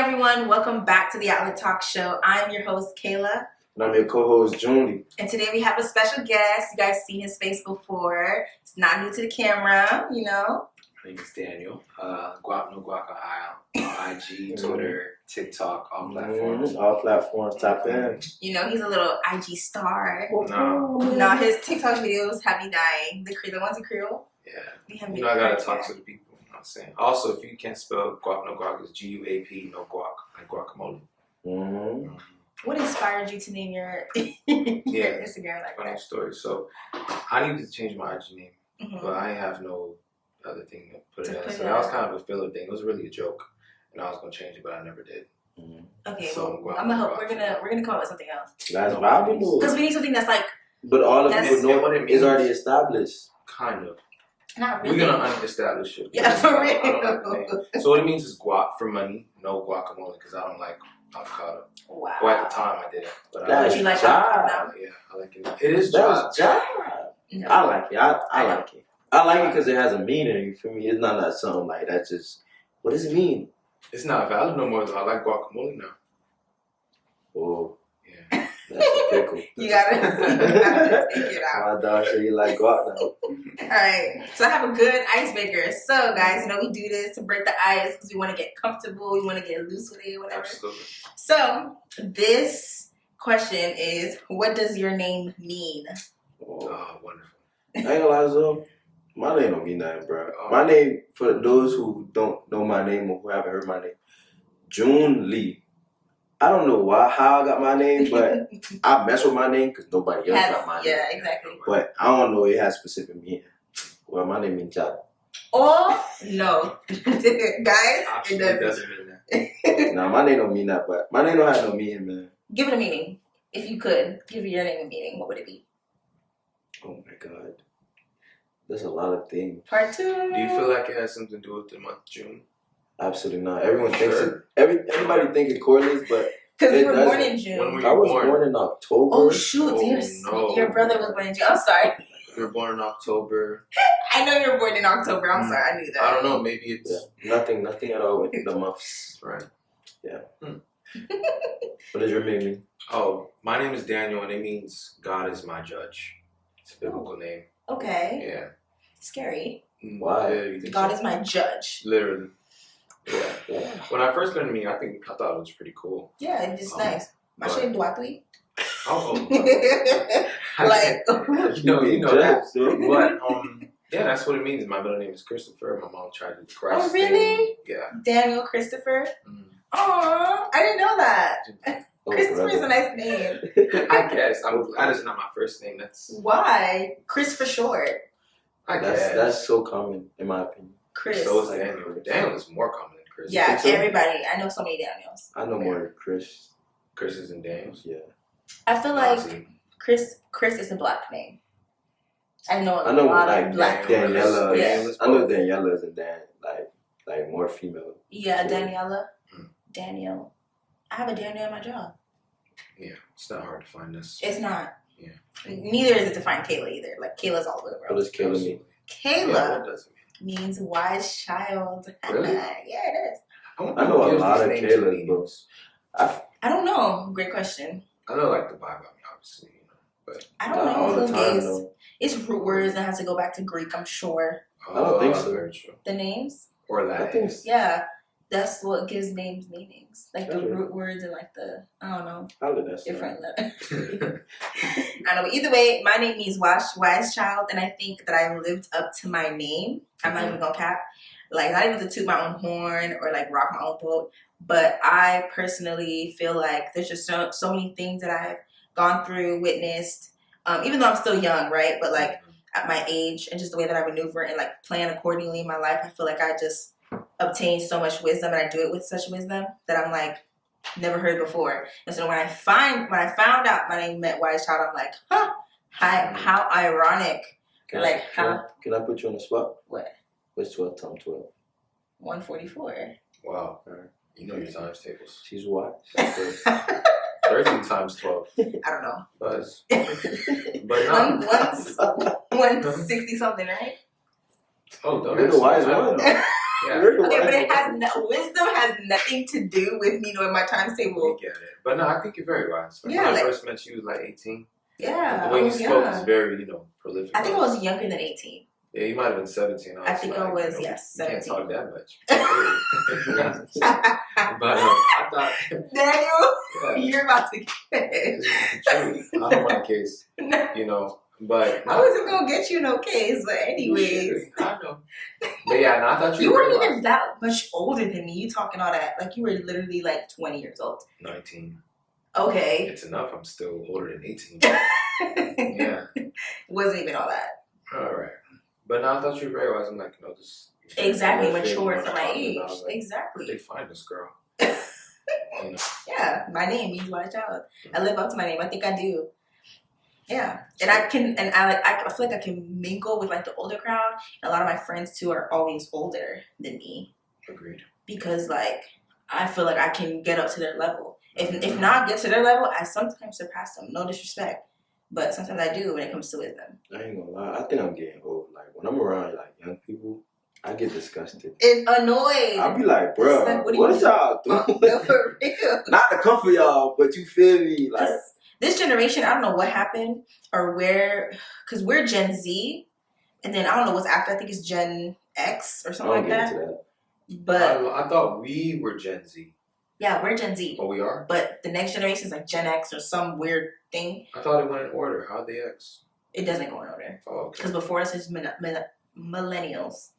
everyone, welcome back to the Outlet Talk show. I'm your host, Kayla. And I'm your co-host, Junie. And today we have a special guest. You guys seen his face before. It's not new to the camera, you know. My name is Daniel. Guac no Guac on IG, Twitter, TikTok, all platforms. All platforms, tap in. You know, he's a little IG star. No. His TikTok videos have me dying. The ones in Creole. Yeah. You know, I gotta talk to the people. You know what I'm saying? Also, if you can't spell Guac no Guac, it's Guap no Guac, like guacamole. Mm-hmm. What inspired you to name your, your Instagram like Funny that? story. So, I needed to change my IG name, Mm-hmm. but I have no other thing to put it To as. put So it that was as. kind of a filler thing. It was really a joke, and I was gonna change it, but I never did. Okay, So, well, I'm gonna help. We're gonna come up with something else That's valuable. because we need something that's like But all of That's people know what it is means. already established. Kind of. not really. We're gonna establish it. Yeah, for I don't like the real. name. So what it means is guac for money, no guacamole, because I don't like avocado. Wow. Well, at the time I didn't, but But you like job. avocado yeah, I like it. It is That's dry. job. No. I like it. I like it. I like it because it has a meaning. You feel me? It's not that something like that's just. What does it mean? It's not valid no more though. I like guacamole now. Oh, Yeah. that's a pickle. You gotta take it out. My dog said you like guac now. Alright, so I have a good icebreaker. So guys, you know we do this to break the ice because we want to get comfortable, we want to get loose with it, whatever. Absolutely. So this question is, what does your name mean? Oh. Oh, wonderful. I ain't gonna lie, though. My name don't mean nothing, bro. Oh. My name, for those who don't know my name or who haven't heard my name, June Lee. I don't know how I got my name, but I mess with my name because nobody else got my name. Yeah, exactly. But I don't know it has specific meaning. Well, my name means Jack. Oh no, guys, it Absolutely doesn't. doesn't mean that. Nah, my name don't mean that, but my name don't have no meaning, man. Give it a meaning. If you could give your name a meaning, what would it be? Oh my God. There's a lot of things. Part 2. Do you feel like it has something to do with the month June? Absolutely not. Everyone thinks Sure. it. Everybody think it correlates, but Because you it were born doesn't. in June. When were you I was born? born in October. Oh shoot, Oh, no. your brother was born in June. I'm sorry. You were born in October. I know you were born in October. I'm sorry. I knew that. I don't know. Maybe it's Yeah, nothing at all with the months. right. What does your name mean? Oh, my name is Daniel, and it means God is my judge. It's a biblical name. Okay. Yeah. Scary. Why? Yeah, you think God so? is my judge. Literally. Yeah. Yeah. When I first learned the meaning, I thought it was pretty cool. Yeah, it's just Oh, nice. My but- shit Dwathley. Oh, Like you know that. So, But yeah, that's what it means. My middle name is Christopher. My mom tried to Christ. Oh, really? thing. Yeah. Daniel Christopher. Mm. Aw, I didn't know that. oh, Christopher is a brother. nice name. I guess. That is not my first name. That's Why? Chris for short. I guess. That's so common in my opinion. Chris. So is Daniel. Daniel is more common than Chris. Yeah, think so? everybody. I know so many Daniels. I know more than Chris. Chris's and Daniels. Yeah. I feel like Honestly, Chris is a black name. I know a I know lot like of black Dan- names. Daniela. Yeah. I know Daniela's and Dan like more female. Yeah, Sure. Daniela. Mm. Daniel. I have a Daniel at my job. yeah, it's not hard to find this. It's not. Yeah. Neither is it to find Kayla either. Like Kayla's all over the What world. does Kayla mean? Yeah, Kayla what does it means wise child. Really? Yeah, it is. mean? I know Who a gives lot these of names Kaylas, meanings? I don't know. Great question. I know like the Bible, obviously, but I don't Not know all the who time gives. though. It's root words that has to go back to Greek, I'm sure. I don't think so. Very true. The names? Or I Latin. think so. Yeah. That's what gives names meanings. Like the Okay. root words and like the, I don't know, How did that sound? different letters. I don't know. But either way, my name means wise child, and I think that I lived up to my name. I'm not even gonna cap. Like, not even to toot my own horn or like rock my own boat, but I personally feel like there's just so many things that I've gone through, witnessed, even though I'm still young, right? But like at my age and just the way that I maneuver and like plan accordingly in my life, I feel like I just obtained so much wisdom, and I do it with such wisdom that I'm like never heard before. And so when I found out my name meant wise child, I'm like, huh, how ironic. Can Like, can I put you on the spot? What? What's 12 times 12? 144. Wow. You know your times tables. She's wise. 13 times 12. I don't know. Buzz. But no. Once 160 something, right? Oh, don't You're the ask me. wise I don't one. know. Yeah. Okay, but wisdom has nothing to do with me knowing my times We table. get it. But no, I think you're very wise. Like, Yeah, when like- I first met you, you was like 18. Yeah, The way I you was spoke young. is very, prolific. I think I was younger than 18. Yeah, you might have been 17. I think I was, yes, You can't 17. talk that much. But I thought, Daniel, you're about to get it's true. I don't want a case, but I wasn't gonna get you no case, but anyways. I know. But yeah, no, I thought You were weren't very even wise. that much older than me. You talking all that. Like, you were literally like 20 years old. 19. Okay. It's enough. I'm still older than 18. Yeah. It wasn't even all that. All right. But no, I thought you were very wise. I'm like, this. Exactly, you know, mature what for I'm my talking age. about. I was like, Exactly. they find this girl. Yeah, my name means wise child. I live up to my name. I think I do. Yeah, and I feel like I can mingle with like the older crowd. And a lot of my friends too are always older than me. Agreed. Because like I feel like I can get up to their level. If not get to their level, I sometimes surpass them. No disrespect, but sometimes I do when it comes to wisdom. I ain't gonna lie. I think I'm getting old. Like when I'm around like young people, I get disgusted. And annoyed. I'll be like, bro, Like, what you y'all doing? No, for real. Not to come for y'all, but you feel me? Like, This generation, I don't know what happened or where, because we're Gen Z, and then I don't know what's after. I think it's Gen X or I something don't like get that. into that. But I thought we were Gen Z. yeah, we're Gen Z. Oh, we are? But the next generation is like Gen X or some weird thing. I thought it went in order. How'd they X? It doesn't go in order. Oh, okay. Because before us is millennials.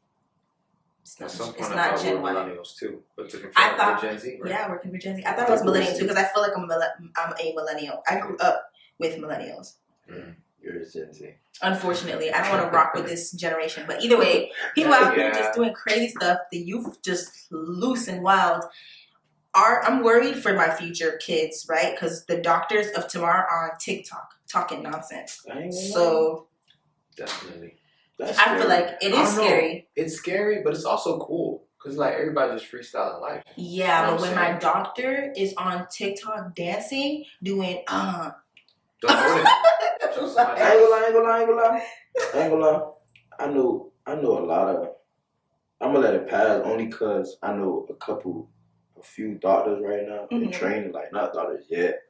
It's At not, some point, it's I not thought we Gen were Y. millennials too. But to confirm, I thought, we're Gen Z, right? yeah, we're Gen Z. I thought it was millennial too because I feel like I'm a millennial. I grew up with millennials. You're a Gen Z. Unfortunately, I don't want to rock with this generation. But either way, people out here just doing crazy stuff. The youth just loose and wild. I'm worried for my future kids, right? Because the doctors of tomorrow are on TikTok talking nonsense. So Definitely. I feel like it is scary. It's scary, but it's also cool. Because like everybody just freestyling life. Yeah, but when my doctor is on TikTok dancing, doing Don't do it. I ain't gonna lie. I know a lot of. I'm gonna let it pass only cause I know a few doctors right now. Mm-hmm. They're training, like not doctors yet.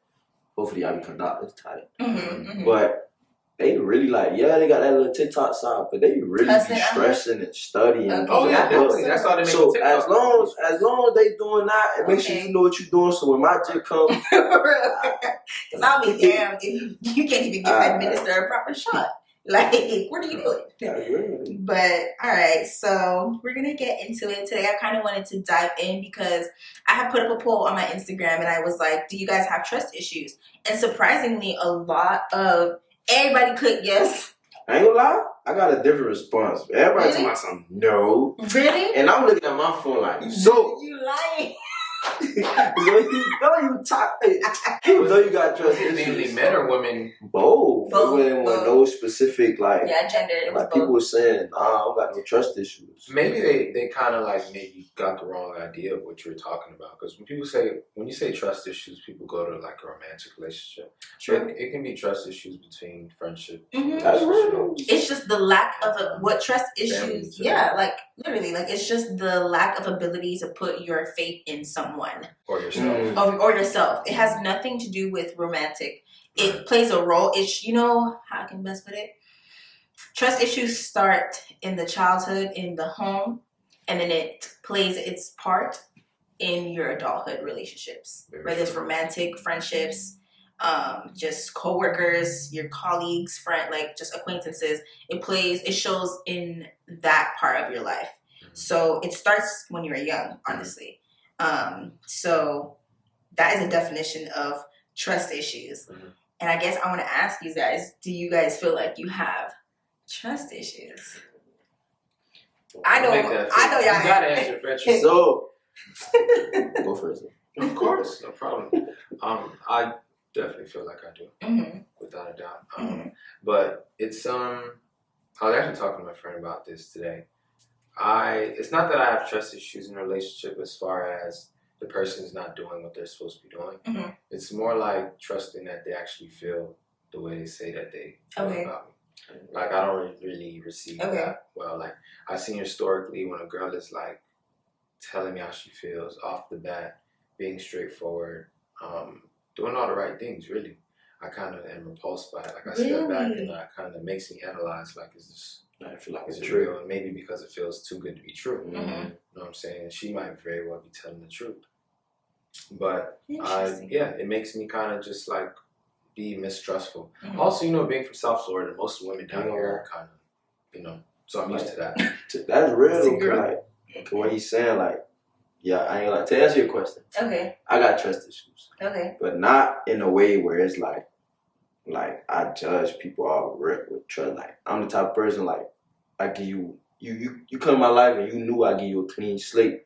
Hopefully, I become doctors type. Mm-hmm. But they really like, they got that little TikTok side, but they really be stressing and studying. Okay. Oh yeah, definitely. That's how they make so TikTok. as long as they doing that, and make sure you know what you're doing. So when my jig comes, because I'll be damned if you can't even administer a proper shot. Like, what are you doing? But all right, so we're gonna get into it today. I kind of wanted to dive in because I have put up a poll on my Instagram, and I was like, "Do you guys have trust issues?" And surprisingly, a lot of everybody clicked yes. I ain't gonna lie, I got a different response. Everybody Really? talking about something, no. Really? And I'm looking at my phone like, so. You lying? You know you got trust Mainly issues. men or women? Both. It wasn't with no specific gender. It was like people were saying, I don't got no trust issues. Maybe they kind of like maybe got the wrong idea of what you're talking about. Because when you say trust issues, people go to like a romantic relationship. True. It can be trust issues between friendship. Mm-hmm. That's real. It's just the lack of what trust issues. Yeah, like literally, like it's just the lack of ability to put your faith in someone or yourself. Or yourself. It has nothing to do with romantic. It plays a role. It's how I can best put it. Trust issues start in the childhood, in the home, and then it plays its part in your adulthood relationships, whether it's romantic, friendships, just coworkers, your colleagues, just acquaintances. It shows in that part of your life. So it starts when you're young, honestly. So that is a definition of trust issues. And I guess I want to ask you guys, do you guys feel like you have trust issues? I know y'all You gotta answer first. So go first. Of course, no problem. I definitely feel like I do, without a doubt. But it's I was actually talking to my friend about this today. It's not that I have trust issues in a relationship as far as the person is not doing what they're supposed to be doing. It's more like trusting that they actually feel the way they say that they feel about me. Like I don't really receive that well. Like I've seen historically when a girl is like telling me how she feels off the bat, being straightforward, doing all the right things, really. I kind of am repulsed by it. Like, I step back and I kind of makes me analyze, like, is this, I feel like is it's it true. real? And maybe because it feels too good to be true. Mm-hmm. You know what I'm saying? She might very well be telling the truth. But, it makes me kind of just, like, be mistrustful. Mm-hmm. Also, you know, being from South Florida, most women down here are kind of, you know, so I'm used to that. That's real, like, what he's saying, like, yeah, I ain't like, to answer your question. Okay. I got trust issues. Okay. But not in a way where it's like I judge people all rip with trust. Like, I'm the type of person, like, I give you come in my life and you knew I give you a clean slate.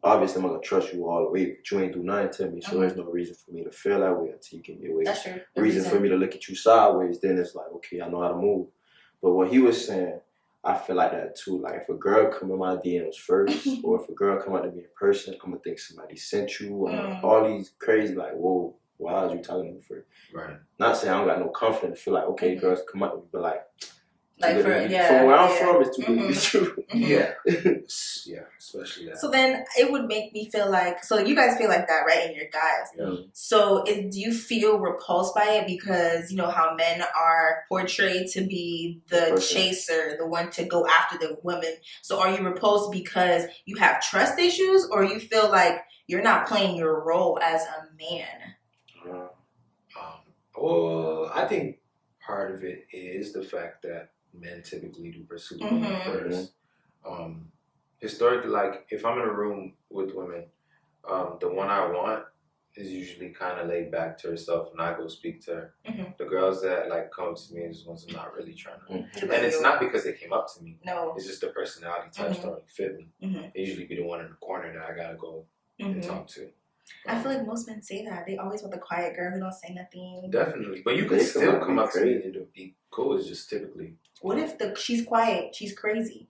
Obviously, I'm not gonna trust you all the way, but you ain't do nothing to me, so there's no reason for me to feel that way until you give me a way. That's true. Reason for me to look at you sideways, then it's like, okay, I know how to move. But what he was saying, I feel like that too. Like, if a girl come in my DMs first, or if a girl come out to me in person, I'm gonna think somebody sent you. All these crazy, like, whoa, why is you talking to me first? Right. Not saying I don't got no confidence. Feel like, okay, girls come up to me, but like from where I'm from, it's too good to be true. Yeah, yeah, especially that. So then it would make me feel like, so you guys feel like that, right? And your guys. Yeah. So do you feel repulsed by it because you know how men are portrayed to be the chaser, the one to go after the women? So are you repulsed because you have trust issues, or you feel like you're not playing your role as a man? Well, I think part of it is the fact that men typically do pursue the woman first. Historically, like, if I'm in a room with women, the one I want is usually kind of laid back to herself, and I go speak to her. The girls that like come to me is ones that are not really trying to. And it's not because they came up to me. No. It's just the personality types don't really fit me. They usually be the one in the corner that I gotta go and talk to. I feel like most men say that. They always want the quiet girl who don't say nothing. Definitely. But you can still come up to me and be cool. It's just typically... What if she's quiet, she's crazy?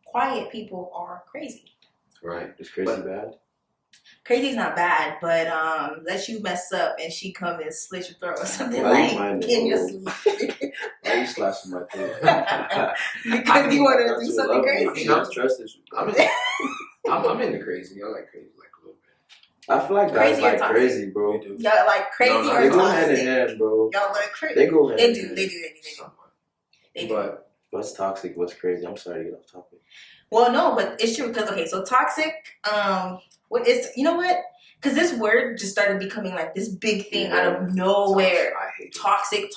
Quiet people are crazy. Right. Is crazy bad? Crazy's not bad, but let you mess up and she come and slit your throat or something in your sleep. Why you slashing my throat? Because you want to do something crazy. I'm into crazy. I like crazy like a little bit. I feel like guys like crazy, bro. Y'all like crazy or toxic? They go hand in hand, bro. Y'all like crazy. They go hand in hand. They do. But what's toxic? What's crazy? I'm sorry to get off topic. Well, no, but it's true because so toxic. What is you know what? Because this word just started becoming like this big thing out of nowhere. I hate it. Toxic.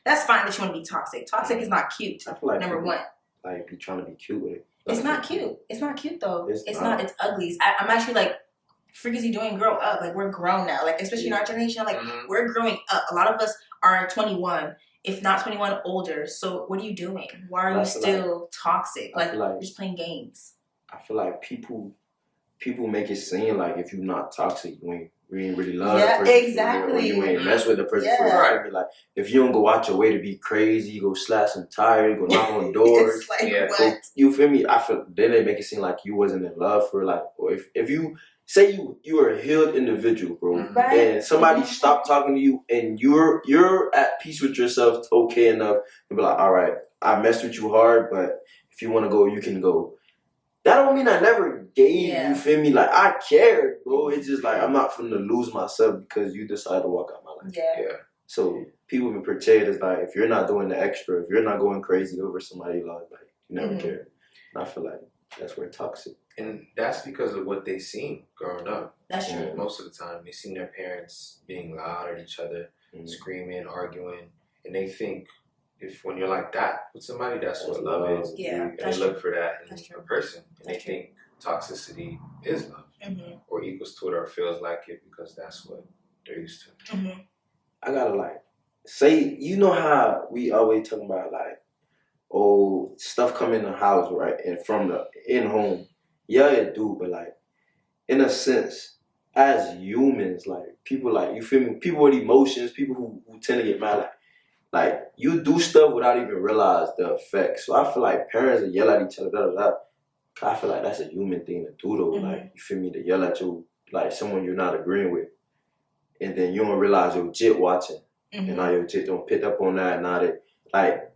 That's fine that you want to be toxic. Toxic is not cute. I feel like number one. Like be trying to be cute with it. It's not cute. It's not cute though. It's not. It's ugly. I'm actually like, freak is you doing? Grow up. Like, we're grown now. Like, especially in our generation. Like, we're growing up. A lot of us are 21. If not 21, older. So what are you doing? Why are you still toxic? Like, you're just playing games. I feel like people make it seem like if you're not toxic, you ain't really love the person. Exactly. Or you ain't mess with the person. Right. Like, if you don't go out your way to be crazy, you go slash some tires, you go knock on doors. It's like, what? You feel me? I feel then they make it seem like you wasn't in love for like, or if you say you are a healed individual, bro, and somebody stopped talking to you and you're at peace with yourself, okay enough to be like, all right, I messed with you hard, but if you want to go, you can go. That don't mean I never gave, you feel me? Like, I cared, bro. It's just like, I'm not finna lose myself because you decided to walk out my life. Yeah. So people been portrayed as like, if you're not doing the extra, if you're not going crazy over somebody, like, you never care. And I feel like that's where toxic. And that's because of what they seen growing up. That's true. Most of the time, they seen their parents being loud at each other, screaming, arguing, and they think if when you're like that with somebody, that's what love is. Yeah, and they look for that in a person, and they think toxicity is love, or equals to it, or feels like it because that's what they're used to. I gotta like say, you know how we always talk about like, oh, stuff come in the house, right, and from the in home. Yeah, it do, but like, in a sense, as humans, like, people, like, you feel me? People with emotions, people who tend to get mad, like, you do stuff without even realize the effects. So I feel like parents that yell at each other, I feel like that's a human thing to do, though. Like, you feel me? To yell at you, like, someone you're not agreeing with. And then you don't realize your jit watching. And now your jit don't pick up on that. And now that, like,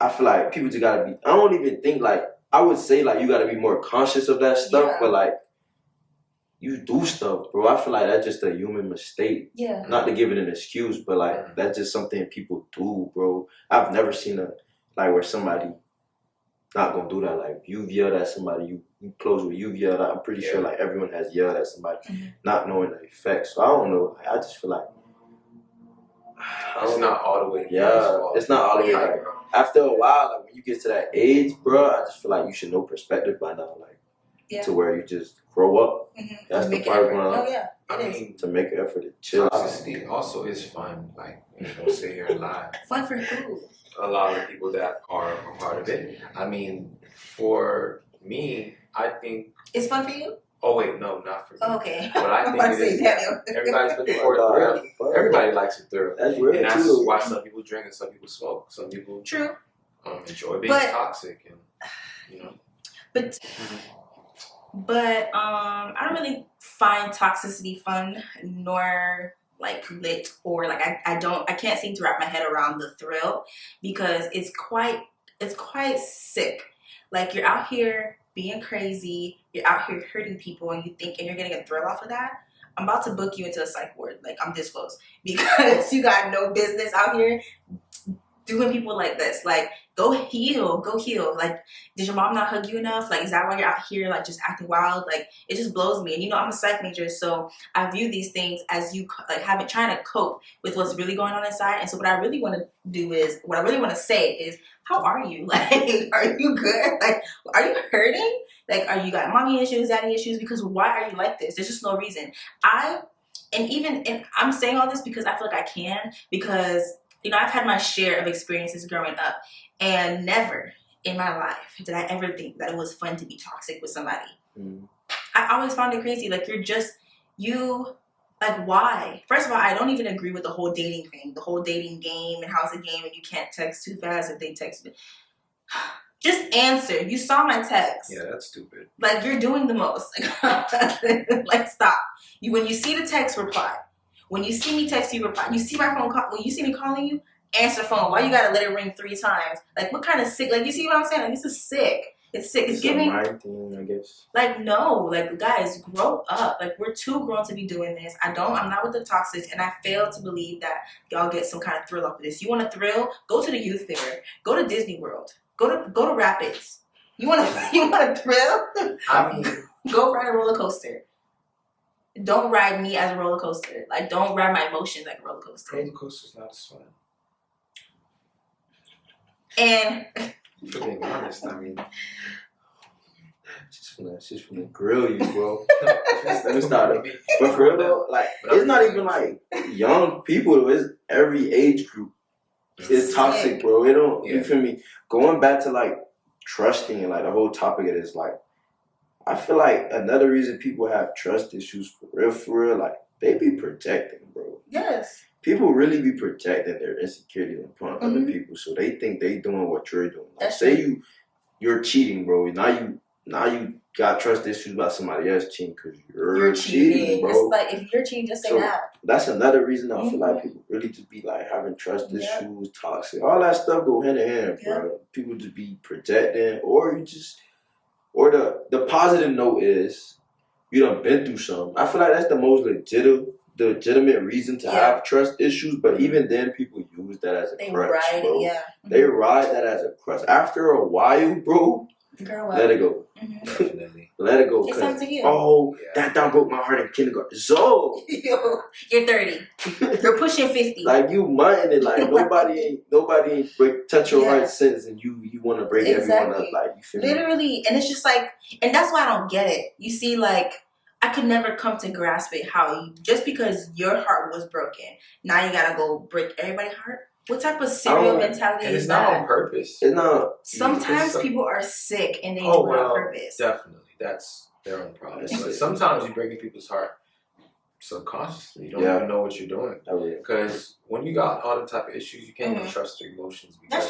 I feel like people just gotta be, I don't even think, like, I would say like you got to be more conscious of that stuff, Yeah. but like you do stuff, bro. I feel like that's just a human mistake. Yeah. Not to give it an excuse, but like that's just something people do, bro. I've never seen where somebody not gonna do that. Like you've yelled at somebody, you close with you've yelled at. I'm pretty sure like everyone has yelled at somebody, not knowing the effects. So I don't know. I just feel like it's not all the way. It's not all the way. Like, after a while, like when you get to that age, bro, I just feel like you should know perspective by now, like to where you just grow up. That's the part to make an effort to chill out. Toxicity also is fun. Like don't sit here and lie. Fun for who? A lot of people that are a part of it. I mean, for me, I think it's fun for you. Oh wait, no, not for me. Oh, okay. But I think it is. Everybody's looking for a thrill. Everybody likes a thrill. That's real and that's too. why some people drink and some people smoke. Some people enjoy being toxic, and you know. But I don't really find toxicity fun nor like lit, or like I can't seem to wrap my head around the thrill, because it's quite sick. Like you're out here being crazy, you're out here hurting people, and you're getting a thrill off of that. I'm about to book you into a psych ward. Like I'm this close, because you got no business out here doing people like this. Like go heal. Like, did your mom not hug you enough? Like, is that why you're out here like just acting wild? Like, it just blows me. And you know, I'm a psych major, so I view these things as you like trying to cope with what's really going on inside. And so what I really want to say is, how are you? Like, are you good? Like, are you hurting? Like, are you got mommy issues, daddy issues? Because why are you like this? There's just no reason. And I'm saying all this because I feel like I can, because you know, I've had my share of experiences growing up, and never in my life did I ever think that it was fun to be toxic with somebody. I always found it crazy. Like, like, why? First of all, I don't even agree with the whole dating thing, the whole dating game, and how it's a game and you can't text too fast if they text me. Just answer. You saw my text. Yeah, that's stupid. Like, you're doing the most. Like, stop. When you see the text, reply. When you see me text you, reply. You see my phone call. When you see me calling you, answer phone. Why you gotta let it ring 3 times? Like, what kind of sick? Like, you see what I'm saying? Like, this is sick. It's sick. It's giving. A mind thing, I guess. Like, no. Like, guys, grow up. Like, we're too grown to be doing this. I'm not with the toxic, and I fail to believe that y'all get some kind of thrill off of this. You want a thrill? Go to the youth fair. Go to Disney World. Go to Rapids. You want a thrill? I mean, go ride a roller coaster. Don't ride me as a roller coaster. Like, don't ride my emotions like a roller coaster. Roller coaster's not as fun. And for being honest, I mean, she's gonna grill you, bro. Let me start it. But for real though, like it's not even like young people. It's every age group. It's toxic, bro. It don't. You feel me? Going back to like trusting and like the whole topic of this, like I feel like another reason people have trust issues for real, like they be projecting, bro. Yes. People really be projecting their insecurities upon other people, so they think they doing what you're doing. Like, say you're cheating, bro. Now you got trust issues about somebody else cheating because you're cheating, bro. It's like, if you're cheating, just say that. That's another reason I feel like people really just be like having trust issues, toxic, all that stuff go hand in hand, bro. People just be projecting, or the positive note is you done been through something. I feel like that's the most legitimate reason to have trust issues, but even then people use that as a crutch, bro. They ride that as a crutch. After a while, bro, let it go. Definitely. Let it go. It's time to heal. Oh, that broke my heart in kindergarten. So you're 30. You're pushing 50. Like you minding it. Like nobody ain't touch your heart since, and you want to break everyone up. Like you feel literally, me? And it's just like, and that's why I don't get it. You see, like I could never come to grasp it. Just because your heart was broken, now you gotta go break everybody's heart. What type of serial mentality is that? It's not on purpose. It's not. Sometimes people are sick and they do it on purpose. Definitely. That's their own problem. But sometimes you're breaking people's heart subconsciously. You don't even know what you're doing. Because when you got all the type of issues, you can't even trust your emotions because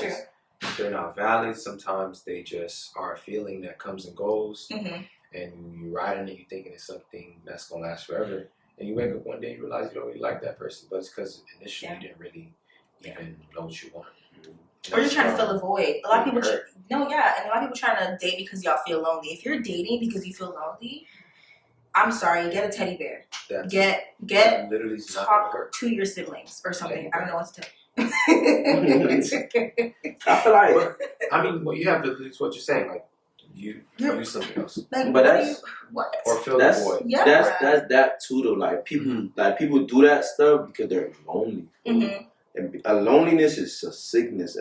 they're not valid. Sometimes they just are a feeling that comes and goes. And you ride in it, you thinking it's something that's going to last forever. And you wake up one day and you realize you don't really like that person. But it's because initially you didn't really even know what you want. Or you're trying to fill a void. A lot of people, and a lot of people trying to date because y'all feel lonely. If you're dating because you feel lonely, I'm sorry, get a teddy bear. Get literally talk to your siblings or something. I don't know what to tell you. I feel like, I mean, well, you have it's what you're saying, like you do something else, like, but that's or fill the void. Yeah. That's that too though. Like people do that stuff because they're lonely. Mm-hmm. And loneliness is a sickness.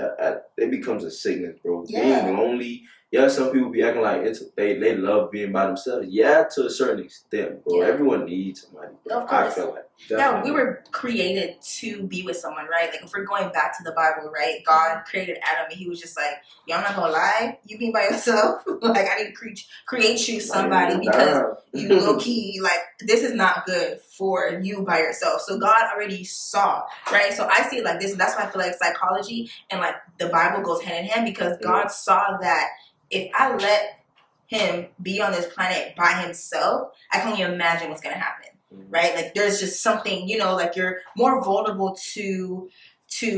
It becomes a sickness, bro. Yeah. Being lonely. Yeah, some people be acting like they love being by themselves. Yeah, to a certain extent, bro. Yeah. Everyone needs somebody, bro. Of course. I feel like. Yeah, we were created to be with someone, right? Like, if we're going back to the Bible, right? God created Adam, and he was just like, yo, I'm not gonna lie, you being by yourself, like, I need to create you somebody because you low-key, like, this is not good for you by yourself. So God already saw, right? So I see it like this, and that's why I feel like psychology and, like, the Bible goes hand in hand, because God saw that if I let him be on this planet by himself, I can only imagine what's gonna happen. Right? Like, there's just something, like, you're more vulnerable to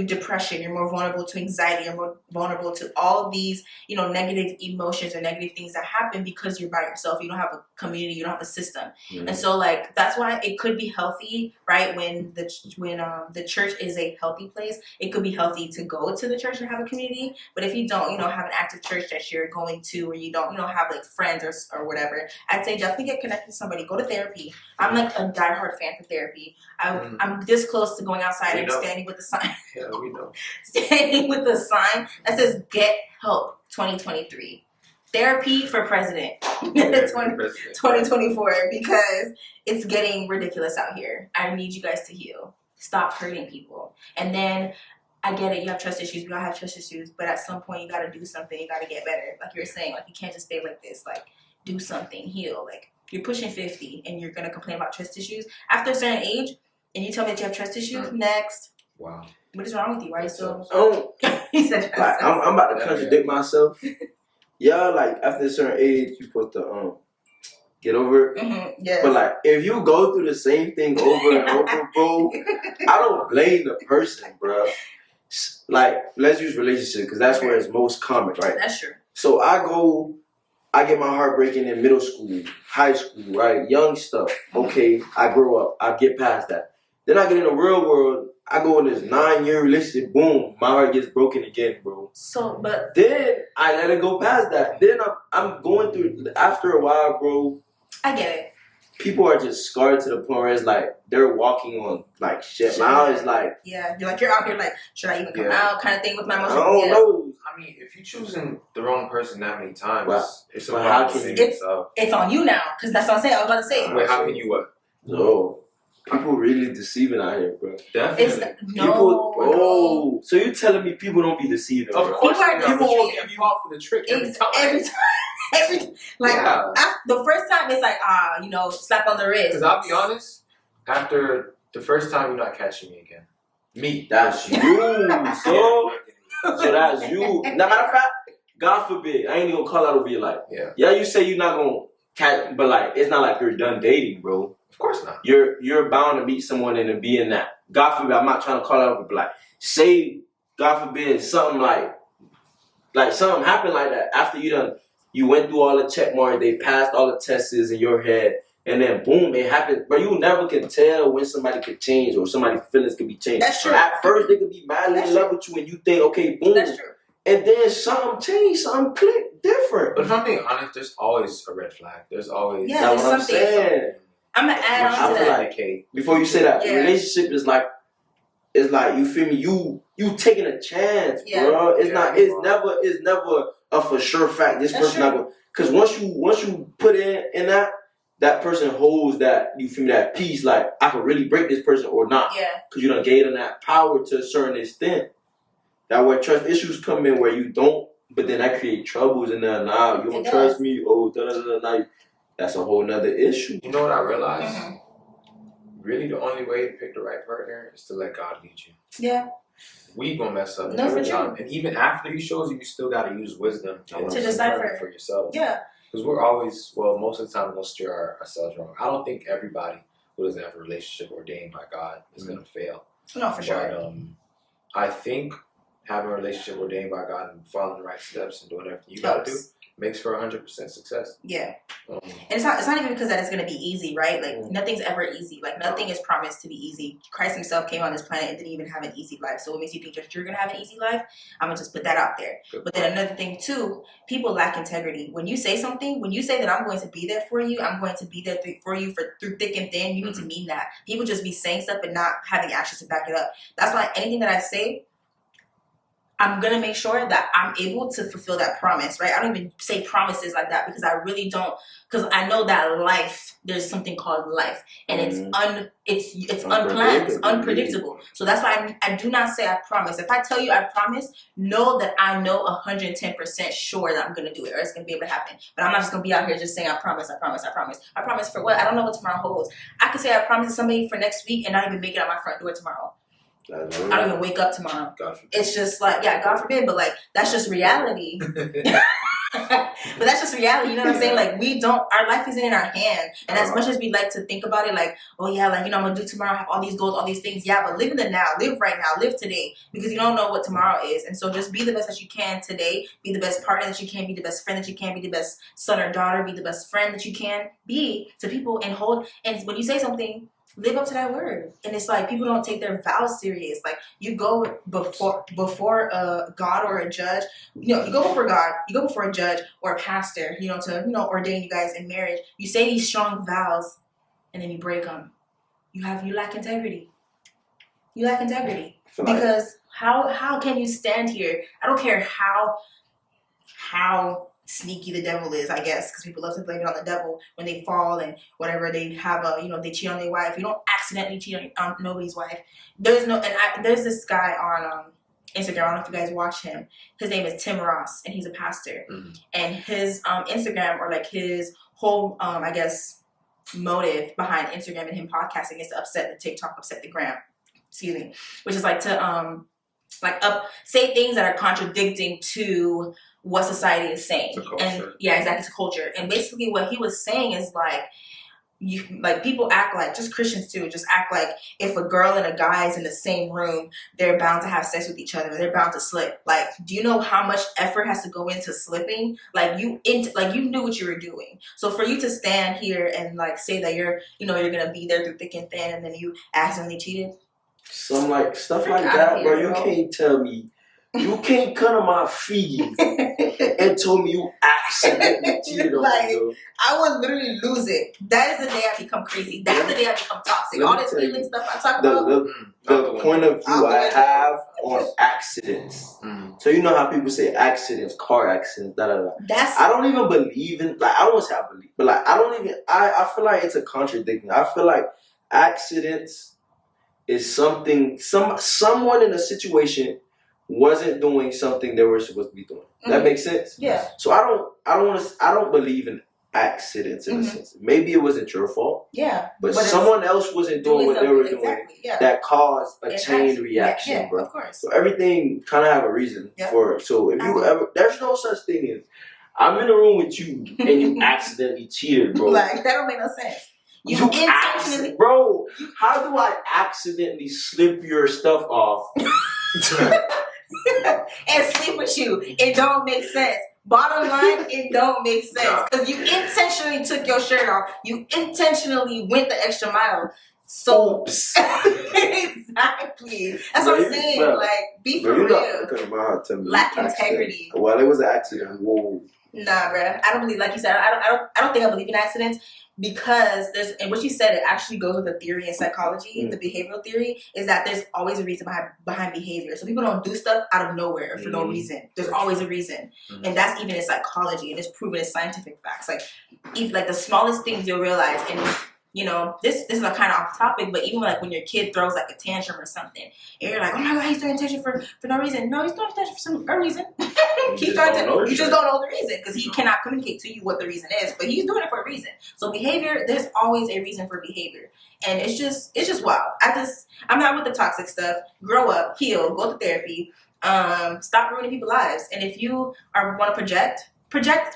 depression, you're more vulnerable to anxiety, you're more vulnerable to all of these, negative emotions or negative things that happen because you're by yourself. You don't have a community, you don't have a system. And so, like, that's why it could be healthy, right? When the church is a healthy place, it could be healthy to go to the church and have a community. But if you don't, have an active church that you're going to, or you don't, have, like, friends or whatever, I'd say definitely get connected to somebody. Go to therapy. I'm, like, a diehard fan for therapy. I'm this close to going outside and standing with the sign. Yeah, we know. Standing with the sign that says "Get Help 2023." Therapy for president 2024, because it's getting ridiculous out here. I need you guys to heal. Stop hurting people. And then, I get it, you have trust issues. We all have trust issues. But at some point, you got to do something. You got to get better. Like you're saying, like, you can't just stay like this. Like, do something. Heal. Like, you're pushing 50 and you're going to complain about trust issues. After a certain age, and you tell me that you have trust issues, next. Wow. What is wrong with you? Why are you still... He said, like, I'm about to contradict myself. Yeah, like, after a certain age, you're supposed to get over it. Mm-hmm, yes. But, like, if you go through the same thing over and over, bro, I don't blame the person, bro. Like, let's use relationship, because that's where it's most common, right? That's true. So I get my heart breaking in middle school, high school, right? Young stuff. Okay, I grow up. I get past that. Then I get in the real world. I go in this 9-year relationship. Boom, my heart gets broken again, bro. So, but then I let it go past that. Then I'm going through. After a while, bro. I get it. People are just scarred to the point where it's like they're walking on like shit. Now it's like, yeah, you're out here like, should I even come out? Kind of thing with my emotions. I don't know. I mean, if you're choosing the wrong person that many times, it's a problem. It's on you now, because that's what I'm saying. I was about to say. Wait, how can you what? No. People really deceiving out here, bro. Definitely. So you're telling me people don't be deceiving? Of course, people will give you off for the trick every time. Like, the first time, it's like, slap on the wrist. Because I'll be honest, after the first time, you're not catching me again. Me. That's you, so that's you. Now, matter of fact, God forbid, I ain't even gonna call out over your life. Yeah, you say you're not gonna catch, but like, it's not like you're done dating, bro. Of course not. You're bound to meet someone and to be in that. God forbid, I'm not trying to call out over, but like, say, God forbid, something like something happened like that after you went through all the check marks, they passed all the tests in your head, and then boom, it happened. But you never can tell when somebody could change or somebody's feelings could be changed. That's true. At first, they could be madly in love with you, and you think, okay, boom. That's true. And then something changed, something clicked different. But if I'm being honest, there's always a red flag. There's always... Yeah, there's what I'm saying. I'm going to add on to that. Like, before you say that, relationship is like, it's like, you feel me? You taking a chance, bro. It's never a for sure fact. This person not going, because once you put in that person holds that, you feel me, that peace. Like, I could really break this person or not. Yeah. Because you done gave them that power to a certain extent. That where trust issues come in where you don't, but then that create troubles and then you don't trust me. Oh, that's a whole nother issue. You know what I realized? Mm-hmm. Really, the only way to pick the right partner is to let God lead you. Yeah. We gonna mess up every time, and even after He shows you, you still gotta use wisdom to decipher for yourself. Yeah. Because we're always, most of the time, we'll steer ourselves wrong. I don't think everybody who doesn't have a relationship ordained by God is gonna fail. No, for sure. But I think having a relationship ordained by God and following the right steps and doing everything you got to do makes for 100% success. Yeah. And it's not even because that it's going to be easy, right? Like, nothing's ever easy. Like, nothing is promised to be easy. Christ himself came on this planet and didn't even have an easy life. So what makes you think that you're going to have an easy life? I'm going to just put that out there. But then another thing, too, people lack integrity. When you say something, when you say that I'm going to be there for you, I'm going to be there for you through thick and thin, you need to mean that. People just be saying stuff and not having actions to back it up. That's why anything that I say, I'm going to make sure that I'm able to fulfill that promise, right? I don't even say promises like that because I really don't, because I know that life, there's something called life, and it's unplanned, it's unpredictable. So that's why I do not say I promise. If I tell you I promise, know that I know 110% sure that I'm going to do it or it's going to be able to happen. But I'm not just going to be out here just saying I promise, I promise, I promise. I promise for what? I don't know what tomorrow holds. I could say I promise to somebody for next week and not even make it out my front door tomorrow. I don't even wake up tomorrow. It's just like, yeah, God forbid, but like, that's just reality. But that's just reality, you know what I'm saying? Like, our life isn't in our hand. And as much as we like to think about it, like, oh yeah, like, I'm going to do tomorrow, have all these goals, all these things. Yeah, but live in the now, live right now, live today, because you don't know what tomorrow is. And so just be the best that you can today, be the best partner that you can, be the best friend that you can, be the best son or daughter, be the best friend that you can be to people and when you say something, live up to that word. And it's like people don't take their vows serious. Like, you go before God or a judge. You go before God, you go before a judge or a pastor, to ordain you guys in marriage. You say these strong vows and then you break them. You lack integrity. You lack integrity. Because how can you stand here? I don't care how sneaky the devil is, I guess, because people love to blame it on the devil when they fall and whatever. They have they cheat on their wife. You don't accidentally cheat on nobody's wife. There's this guy on Instagram. I don't know if you guys watch him. His name is Tim Ross, and he's a pastor. And his Instagram, or like his whole I guess motive behind Instagram and him podcasting is to upset the TikTok, upset the gram. Excuse me, which is like to say things that are contradicting to what society is saying. And yeah, exactly, it's a culture. And basically what he was saying is people act like, just Christians too, just act like if a girl and a guy is in the same room, they're bound to have sex with each other. They're bound to slip. Like, do you know how much effort has to go into slipping? Like, you knew what you were doing. So for you to stand here and like say that you're gonna be there through thick and thin, and then you accidentally cheated. Some like stuff like that, bro. You can't tell me. You can't cut on my feet and told me you accidentally cheated on me, bro. I would literally lose it. That is the day I become crazy. That's the day I become toxic. All this feeling stuff I talk about. The point of view I have on accidents. So you know how people say accidents, car accidents, da da da. I don't even believe in, like, I don't want to say I believe, but like, I feel like it's a contradiction. I feel like accidents is something, someone in a situation wasn't doing something they were supposed to be doing. That makes sense? Yeah. So I don't believe in accidents in a sense. Maybe it wasn't your fault. Yeah. But someone else wasn't doing what they were doing that caused a chain reaction, bro. Of course. So everything kind of have a reason for it. So if you ever, there's no such thing as I'm in a room with you and you accidentally cheated, bro. Like, that don't make no sense. You intentionally, bro. How do I accidentally slip your stuff off? And sleep with you? It don't make sense. Bottom line, it don't make sense. Because you intentionally took your shirt off. You intentionally went the extra mile. So exactly. That's what I'm saying. Bro, like, be for real. Lack integrity. Well, it was an accident. Whoa. Nah, bro. I don't believe, like you said, I don't think I believe in accidents. Because and what you said, it actually goes with the theory in psychology, the behavioral theory, is that there's always a reason behind behavior. So people don't do stuff out of nowhere for no reason. There's always a reason. And that's even in psychology, and it's proven in scientific facts. Like, even like the smallest things you'll realize, and this is a kind of off topic, but even like when your kid throws like a tantrum or something, and you're like, oh my God, he's throwing a tantrum for no reason. No, he's throwing a tantrum for some reason. You just don't know the reason, because he cannot communicate to you what the reason is, but he's doing it for a reason. So behavior, there's always a reason for behavior, and it's just wild. I'm not with the toxic stuff. Grow up, heal, go to therapy, stop ruining people's lives, and if you want to project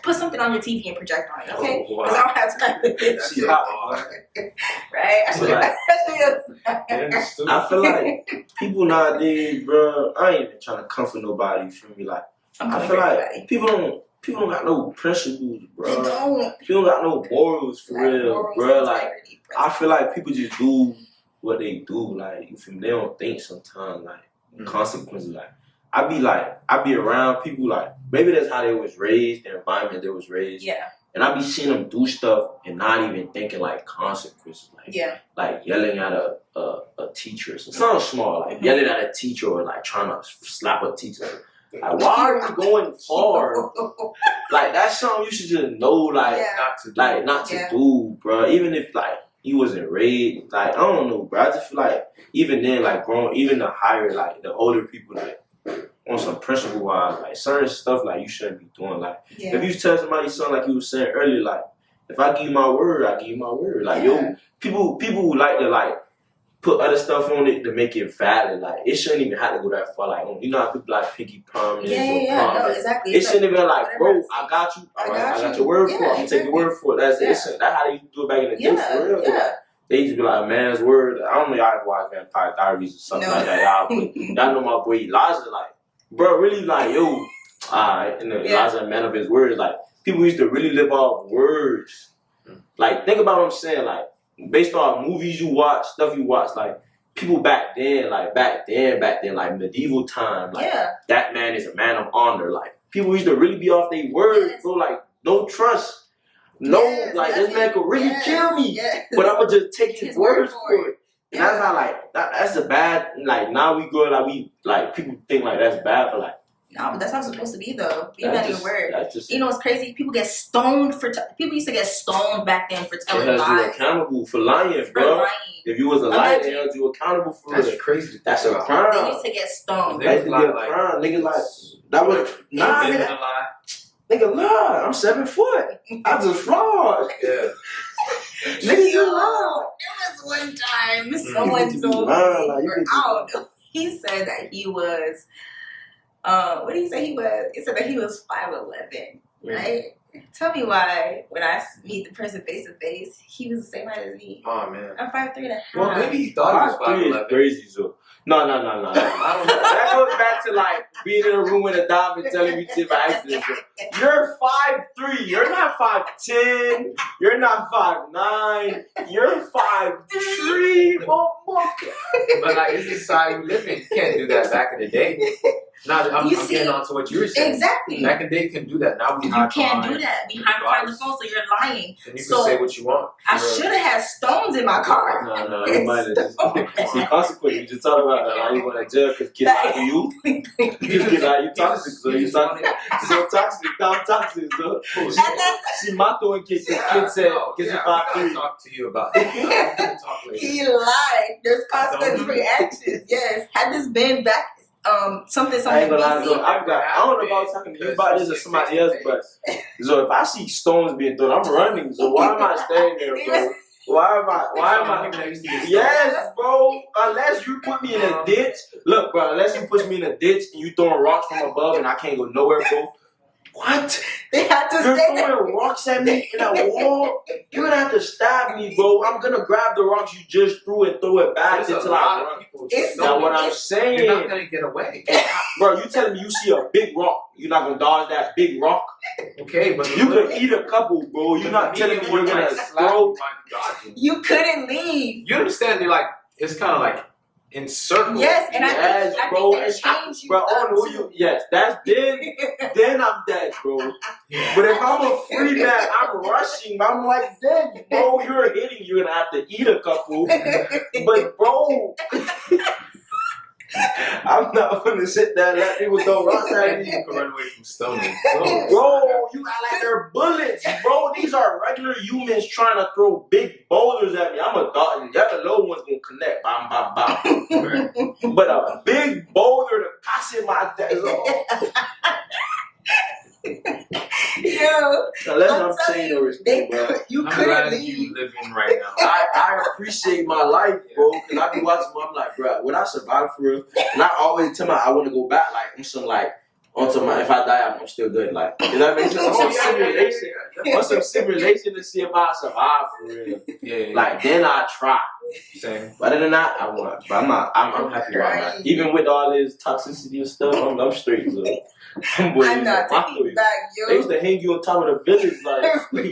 put something on your TV and project on it, okay? Oh, wow. Because I don't have time for this. See, Right? I should like, understood. I feel like people nowadays, bro, I ain't even trying to comfort nobody, you feel me? Like, I feel like people don't got no principles, bro. They don't. People don't got no morals for real, bro. Like, I feel like people just do what they do. Like, you feel me? They don't think sometimes, like, consequences. Like, I be around people, like, maybe that's how they was raised, their environment they was raised. Yeah. And I be seeing them do stuff and not even thinking, like, consequences. Like, like yelling at a teacher. So something small, like yelling at a teacher or, like, trying to slap a teacher. Like, why are you going hard? Like, that's something you should just know, like, not to do, bro. Even if, like, you wasn't raised, like, I don't know, bro. I just feel like even then, like, growing, even the higher, like, the older people, like, on some principle wise, like, certain stuff, like, you shouldn't be doing. Like, if you tell somebody something, like you were saying earlier, like, if I give you my word, I give you my word. Like, yo, people like to, like, put other stuff on it to make it valid. Like, it shouldn't even have to go that far. Like, you know how people like pinky promise or promise. No, exactly. It shouldn't even like, bro, I got you. All right, I got your word for it. I'm gonna take your word for it. That's it. That's how they used to do it back in the day, for real. Like, they used to be like, a man's word. I don't know y'all watch Vampire Diaries or something like that. Y'all know my boy Elijah, like, bro, really, like, yo, alright, and Elijah, a man of his words, like, people used to really live off words. Like, think about what I'm saying, like, based on movies you watch, stuff you watch, like, people back then, like medieval time, like, that man is a man of honor. Like, people used to really be off their words, bro, like, no trust. No, like, this man could really kill me, but I'm gonna just take his word for it. And that's how, like, that's a bad, like, now we go, like, people think, like, that's bad, but, like, no, but that's how it's supposed to be, though. Be man of your word. Just, you know what's crazy? People get stoned for, people used to get stoned back then for telling lies. They held you accountable for lying, bro. If you was a liar, they held you accountable for it. That's crazy. That's a crime. They used to get stoned. That used to be a crime. Nigga, like, that was, nah, nigga. Nigga, lie. I'm 7 foot. I just flawed. Yeah. Nigga, you lie. There was one time someone told me, I don't know, he said that he was, what did he say he was? He said that he was 5'11", right? Tell me why, when I meet the person face to face, he was the same height as me. Oh, man. I'm 5'3.5". Well, maybe he thought he was 5'11". Crazy, so. No. I don't know. That goes back to, like, being in a room with a dime and telling me to by accident. So, you're 5'3". You're not 5'10". You're not 5'9". You're 5'3". But, like, it's the society we live in. You can't do that back in the day. Now, I'm getting on to what you were saying. Exactly. Back in the day, you can do that. Now we You can't do that. We hide behind the phone, so you're lying. And you can say what you want. I should have had stones in my car. No, you might have just... See, consequently, you just talk about how you want to jail because kids lie to you. Kids get out, you toxic, so you toxic. So toxic, I'm toxic, so. See, my throwing kids, the kid said, kids are 5'3". I'll talk to you about it. He lied. There's consequences for your actions. Yes. Had this been back... something. I ain't gonna lie, I don't know if I was talking to you about this or somebody else, but so if I see stones being thrown, I'm running. So why am I staying there, bro? Why am I? Yes, bro. Unless you put me in a ditch. Look, bro. Unless you push me in a ditch and you throwing rocks from above and I can't go nowhere, bro. What? They have to You're stay there. throwing rocks at me in a wall? You're gonna have to stab me, bro. I'm gonna grab the rocks you just threw and throw it back until I run. That's what I'm saying. You're not gonna get away. Bro, you telling me you see a big rock, you're not gonna dodge that big rock? Okay, but you could eat a couple, bro. You're not telling me you're gonna throw. You couldn't leave. You understand? You're like, it's kind of like in circles. Yes, and I think they changed you. Bro, yes, that's then I'm dead, bro. But if I'm a free man, I'm rushing. I'm like dead, bro. You're hitting. You're gonna have to eat a couple. But bro, I'm not gonna sit there and let people throw rocks at me. You can run away from stones. Bro, you got like they're bullets, bro. These are regular humans trying to throw big boulders at me. I'm a dog, and the other little one's gonna connect. Bam, bam, bam. But a big boulder to pass in my desk. Yo, unless I'm saying no respect, bro. You I'm couldn't glad leave. you living right now. I appreciate my life, bro, because I be watching them, I'm like, bro, would I survive for real? And I always tell my I want to go back, like, I'm some like, onto my, if I die, I'm still good. Like, does that make sense? On some simulation. On some simulation to see if I survive for real. Yeah. Like, then I try. Same. But other than that, I want. But I'm happy about that. Even with all this toxicity and stuff, I'm straight. So. I'm not taking it back, yo. They used to hang you on top of the village, like,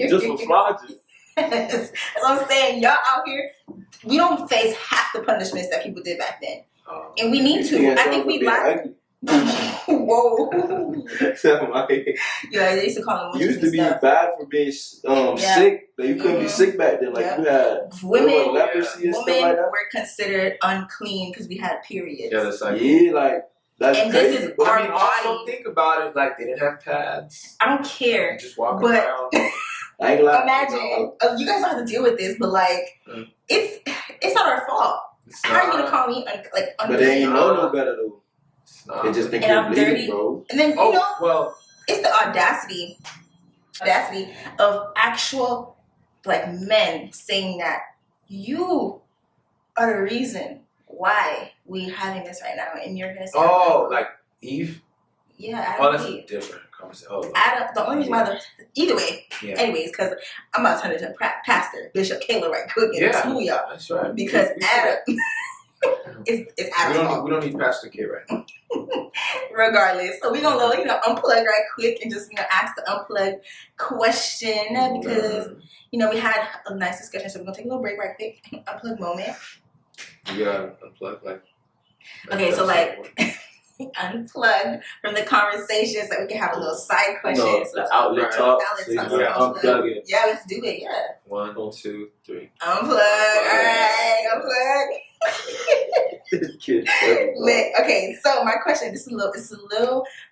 just for flogging. That's what I'm saying. Y'all out here, we don't face half the punishments that people did back then. And we need to. I think we like. Whoa. Yeah, they used to call them. You used to be bad for being sick. Like, you couldn't be sick back then. Like, you had women, leprosy and stuff like that. were considered unclean because we had periods. Yeah, that's like that's and crazy. This is our body. Also think about it, like they didn't have pads. I don't care. You just walk around. I ain't lying. Imagine you guys don't have to deal with this, but like it's not our fault. How are you gonna call me like? But they ain't know no better though. They just think you're bleeding, bro. And then it's the audacity of actual like men saying that you are the reason why we having this right now, and you're gonna say, like Eve. Yeah, Adam that's Eve. A different conversation. Adam, the only reason why either way, anyways, because I'm about to turn into a pastor, Bishop Kayla, right quick and school y'all. That's right. Because Adam. It's Adam's we don't need Pastor K right now. Regardless, so we're gonna unplug right quick and just ask the unplugged question because we had a nice discussion, so we're gonna take a little break right quick. Unplug moment. You gotta unplug like. Okay, so unplugged from the conversation so we can have a little side question. The outlet talk. Unplug it. Yeah, let's do it. Yeah. 1, 2, 3. Unplug. All right, unplug. Okay, so my question, it's a little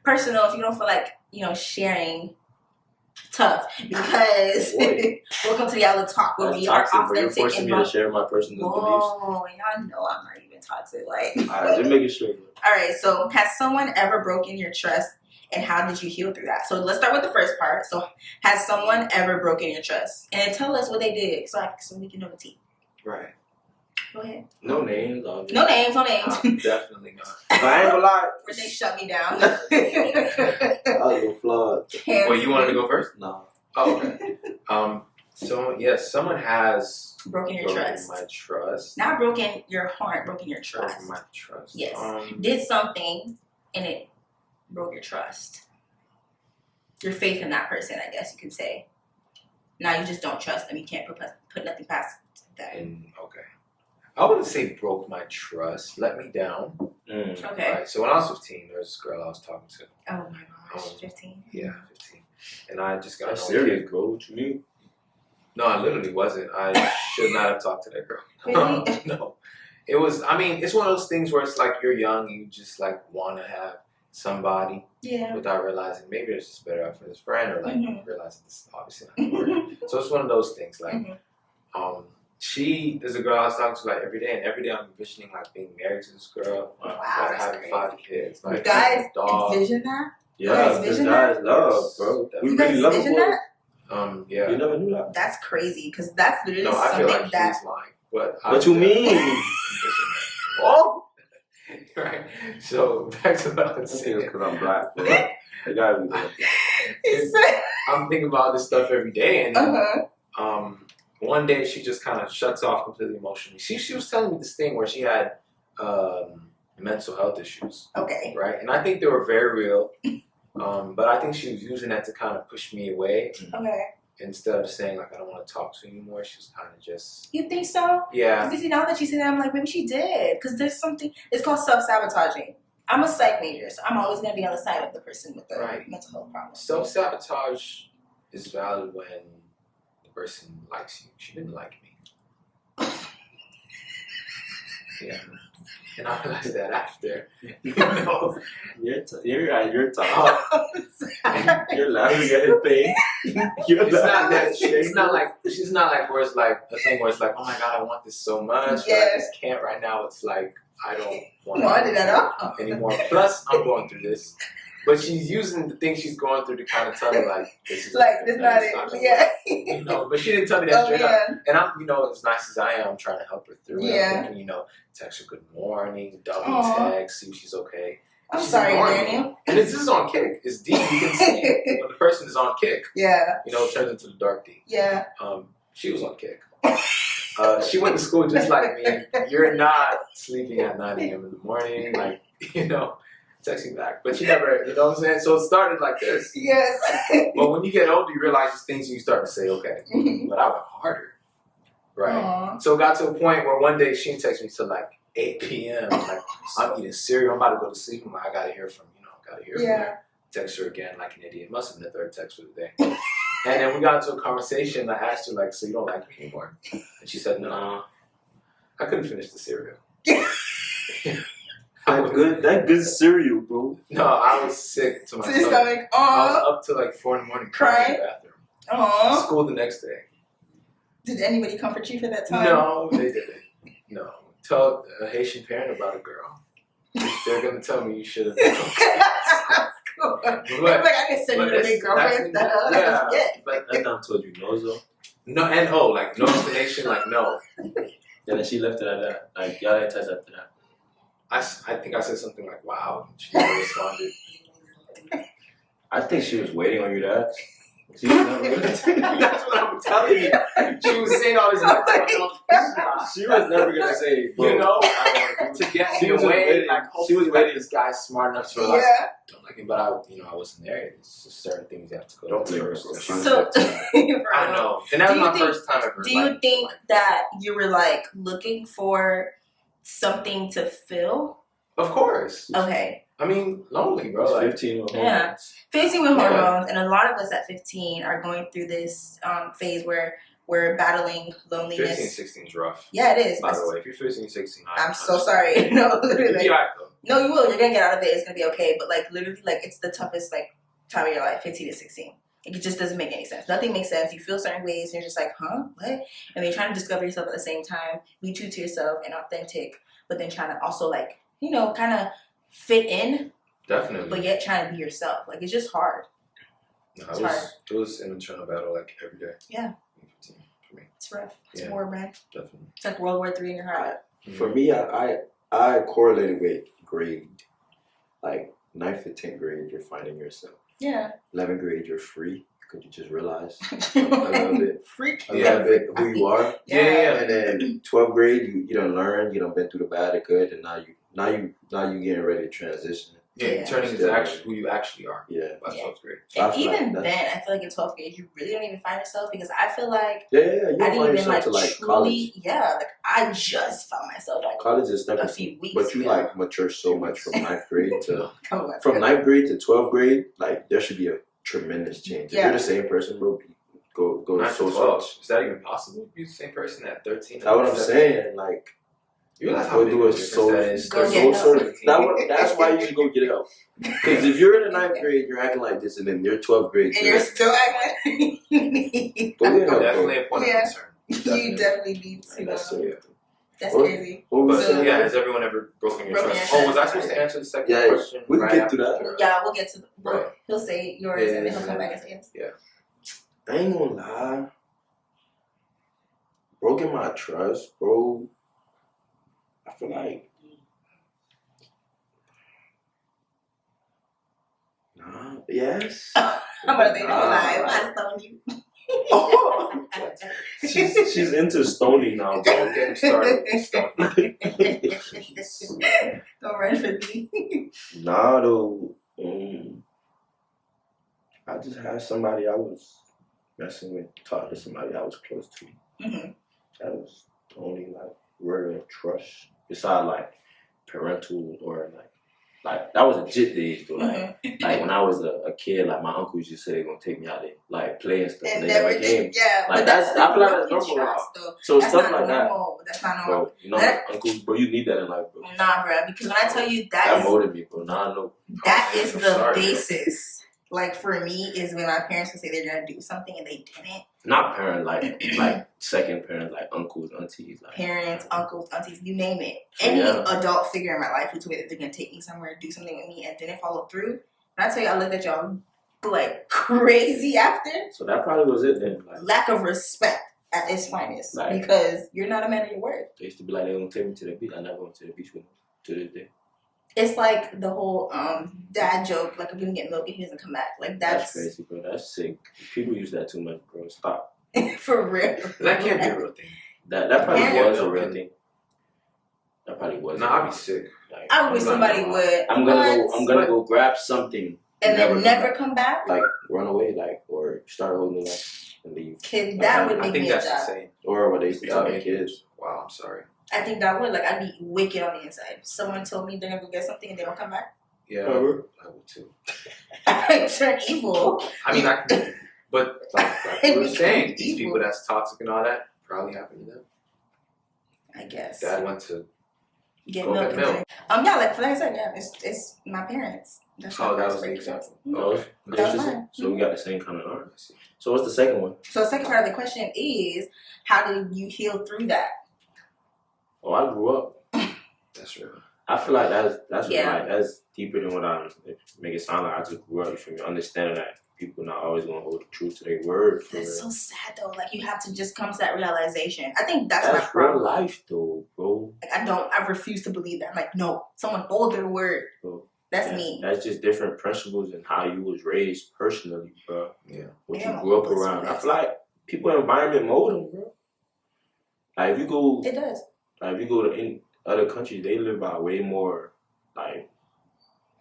personal. If you don't feel like sharing, tough, because welcome to the Outlet Talk, where we are authentic. You're forcing me to share my personal beliefs. Oh, y'all know I'm not even toxic. Like, all right, just making sure. All right, so has someone ever broken your trust, and how did you heal through that? So let's start with the first part. So has someone ever broken your trust, and then tell us what they did, so we can know the tea. Right. Go ahead. No names. No names. Definitely not. I ain't gonna lie. Or they shut me down. I was flawed. Well, you wanted to go first? No. Oh, okay. So yes, someone has broken your trust. My trust. Not broken your heart. Broken your trust. Broken my trust. Yes. Did something and it broke your trust. Your faith in that person, I guess you could say. Now you just don't trust them. You can't put nothing past that. Okay. I wouldn't say broke my trust. Let me down. Okay. Right. So when I was 15, there was this girl I was talking to. Oh my gosh, 15? Yeah, 15. And I just got serious, girl. What you mean? No, I literally wasn't. I should not have talked to that girl. Really? No. It was, it's one of those things where it's like you're young, you just like want to have somebody without realizing maybe it's just better off for this friend or like realizing this is obviously not going to work. So it's one of those things like, she is a girl I was talking to like every day, and every day I'm envisioning like being married to this girl, wow, like having 5 kids. Like, you guys envision that? Yeah, because guys love, bro. You guys envision that? Yeah. You never knew that. That's crazy, because that's literally I something feel like that. He's lying, but what you mean? Oh, right. So back to what I was saying. Because I'm black. Bro. I gotta be black. I'm thinking about this stuff every day, and one day she just kind of shuts off completely emotionally. She was telling me this thing where she had mental health issues. Okay. Right, and I think they were very real. But I think she was using that to kind of push me away. Okay. Instead of saying like I don't want to talk to you anymore, she was kind of just. You think so? Yeah. Because now that you say that, I'm like, maybe she did. Because there's something. It's called self-sabotaging. I'm a psych major, so I'm always going to be on the side of the person with the mental health problem. Self-sabotage is valid when the person likes you. She didn't like me. Yeah. And I realized that after, you're talking. You're laughing at her thing. She's not like where it's like a thing where it's like, oh my god, I want this so much, but I just can't right now. It's like I don't want it at all anymore. Plus, I'm going through this. But she's using the thing she's going through to kind of tell me, like, this is like, this not it. Yeah. But she didn't tell me that straight up. And I'm, as nice as I am, I'm trying to help her through it. I'm thinking, text her good morning, double text, see if she's okay. I'm She's sorry, ignoring me. Daniel. And this is on kick. It's deep. You can see when the person is on kick. Yeah. You know, it turns into the dark deep. Yeah. She was on kick. She went to school just like me. You're not sleeping at 9 a.m. in the morning, like, you know, texting back. But she never, you know what I'm saying? So it started like this. Yes. But when you get older, you realize these things and you start to say, okay, but I went harder. Right. Aww. So it got to a point where one day she texted me till like 8 p.m. Like, I'm eating cereal. I'm about to go to sleep. I'm like, I got to hear from, from her. Text her again like an idiot. Must have been the third text for the day. And then we got into a conversation. I asked her, like, so you don't like me anymore? And she said, no. I couldn't finish the cereal. That good cereal, bro. No, I was sick to my stomach. Stomach. I was up to like 4 in the morning crying in the bathroom. Aww. School the next day. Did anybody comfort you for that time? No, they didn't. No. Tell a Haitian parent about a girl. They're going to tell me you should have done Like, I can send you to big girlfriends. Yeah. But that time told you no, though. No, and like no explanation, like no. Yeah, then she left it at that. Like, y'all ain't touch after that. I think I said something like, wow. And she never responded. I think she was waiting on you to ask. She was never That's what I'm telling you. She was saying all this She was never going to say, bro, you know, I to get She me was away. waiting. Like, She was waiting. this guy's smart enough to realize, don't like him, but I wasn't there. It's just certain things you have to go Don't through blame her, first. bro. I know. And that was my first time ever. Do you think that you were like looking for something to fill? Of course. Okay. I mean, lonely, bro. Like, 15 with Yeah. hormones. 15 with hormones, and a lot of us at 15 are going through this phase where we're battling loneliness. 15, 16 is rough. Yeah, it is. By the way, if you're 15, 16, I'm so sorry. No, literally. You'll be alright, though. No, you will. You're gonna get out of it. It's gonna be okay. But like literally, like it's the toughest like time of your life, 15 to 16. It just doesn't make any sense. Nothing makes sense. You feel certain ways, and you're just like, huh, what? And then you're trying to discover yourself at the same time, be true to yourself and authentic, but then trying to also like, kind of fit in. Definitely. But yet trying to be yourself. Like it's just hard. No, It's hard. It was an internal battle like every day. Yeah. 15 for me. It's rough. It's Yeah. war, man. Definitely. It's like World War III in your heart. For me, I correlated with grade. Like 9th to 10th grade, you're finding yourself. Yeah. 11th grade, you're free because you just realize a little bit, Freak. a little bit who you are. Yeah. And then 12th grade, you done learn, you done been through the bad and good, and now you getting ready to transition. Yeah, Yeah. turning into actually who you actually are. Yeah. By 12th grade. And I feel even like then, I feel like in 12th grade, you really don't even find yourself because I feel like Yeah. You I don't didn't find even yourself like to like truly, college. yeah, like I just found myself like College is stepping, a few weeks but you ago. like mature so much from 9th grade to Come on, from 9th grade to 12th grade. Like there should be a tremendous change. If Yeah. you're the same person, bro, go 9 to so 12. much. Is that even possible? You're the same person at 13. That's what I'm saying. Like. You realize how Go big do of a a difference that is? Go soul get search. That's why you should go get help. Because if you're in the 9th grade, you're acting like this, and then you're 12th grade, and you're still acting like you need go get help, Definitely bro. a point of Yeah. concern. You definitely need to. That's know. it. That's What- crazy. What was But So- it? yeah, has everyone ever broken your Broken trust? your Oh, was I trust. supposed to answer the second Yeah, question? we can right get through after? that. Yeah, we'll get to the. Right. He'll say yours Yeah, and then he'll yeah, come back and say his. I ain't gonna lie. Broken my trust, bro. I feel like. Nah. Yes. I'm about to say no lie. I stoned you. Oh. She's into stoning now, bro. Don't get me started. Don't run for me. Nah, though. I just had somebody I was messing with, talking to somebody I was close to. Mm-hmm. That was the only like word of trust. Besides like parental or like that was legit days though. Like like when I was a kid, like my uncles used to say they're gonna take me out there, like play and stuff. And they never came. Yeah, Like but that's I feel like that's broken normal. trust, though. So That's stuff not like that. normal. That's not normal. Bro, you know, That- uncles, bro, you need that in life, bro. Nah, bro. Because when I tell you That is molded me, bro. Now I know. that Oh, is I'm the sorry, bro. basis. Like for me, is when my parents would say they're gonna do something and they didn't. Not parent, like second parent, like uncles, aunties, like Parents, uncles, aunties, you name it. So, Any yeah. adult figure in my life who told me that they're gonna take me somewhere, do something with me, and didn't follow through. When I tell you, I looked at y'all like crazy after. So that probably was it then. Like Lack of respect at its finest, Like- because you're not a man of your word. they used to be like, they gonna take me to the beach. I never went to the beach with them to this day. It's like the whole dad joke, like if you can get milk and he doesn't come back. Like That's crazy, bro. That's sick. People use that too much, bro. Stop. For real. That can't be a real thing. That probably was a real thing. That probably was. Nah, I'd be sick. Like, I wish somebody would. I'm gonna go grab something and then never come back. Like run away, like or start a whole new life and leave. Kid, that would make me a job. Insane. Or what they used to tell their kids. Wow, I'm sorry. I think that would, like, I'd be wicked on the inside. Someone told me they're gonna go get something and they don't come back. Yeah, I would too. I turn evil. I mean, I can, but like we were saying, these people that's toxic and all that probably happened to them. I guess. Dad went to get go milk. get milk. Yeah, like I said, yeah, it's my parents. That's that was the example. Okay. That was mine. So we got the same kind of art. So what's the second one? So the second part of the question is, how did you heal through that? Oh, I grew up. That's real. I feel like that's deeper than what I make it sound like. I just grew up. You feel me? Understanding that people not always gonna hold the truth to their word. That's so sad though. Like you have to just come to that realization. I think that's my problem. Real life though, bro. Like I refuse to believe that. I'm like, no, someone hold their word. Bro. That's me. That's just different principles and how you was raised personally, bro. Yeah. What you grew up around. I feel like people environment mold them, bro. Like if you go, it does. Like if you go to in other countries, they live by way more like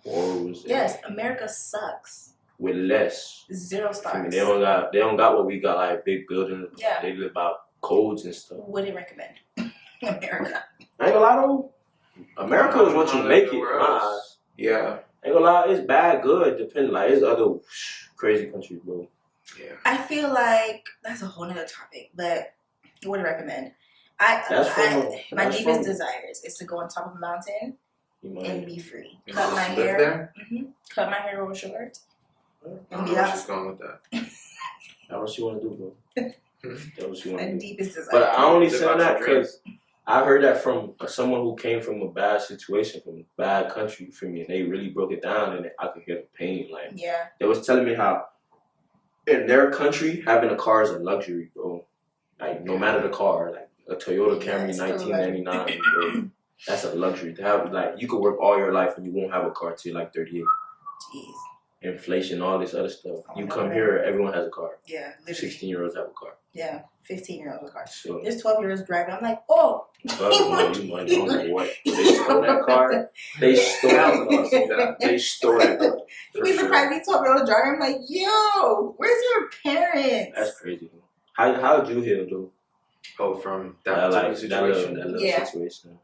morals. Yes, America sucks. With less. 0 stars. I mean, they don't got what we got, like big buildings. Yeah. They live by codes and stuff. Wouldn't recommend America. I ain't gonna lie though. America is what you make it. Yeah. Ain't gonna lie, it's bad, good, depending. Like, it's other crazy countries, bro. Yeah. I feel like that's a whole nother topic, but I wouldn't recommend. My deepest desires is to go on top of a mountain and be free. Cut my hair. Cut my hair real short. And be out. Going with that. That's what you want to do, bro. That's what you want to do. Deepest desire. But I only say that because I heard that from someone who came from a bad situation, from a bad country, for me, and they really broke it down, and I could hear the pain. Like, yeah, they was telling me how in their country having a car is a luxury, bro. Like, no matter the car, like a Toyota Camry 1999, bro, that's a luxury to have. Like, you could work all your life and you won't have a car till you're like 38. Jeez. Inflation, all this other stuff. You come here, everyone has a car. Yeah, literally. 16-year-olds have a car. Yeah, 15-year-olds have a car. So, there's 12-year-olds driving. I'm like, oh. You might don't know what. They stole that car. They stole that car. They stole that car. You'd be surprised these 12-year-olds driving. I'm like, yo, where's your parents? That's crazy. How did you heal, though? Oh, from that situation. That little situation.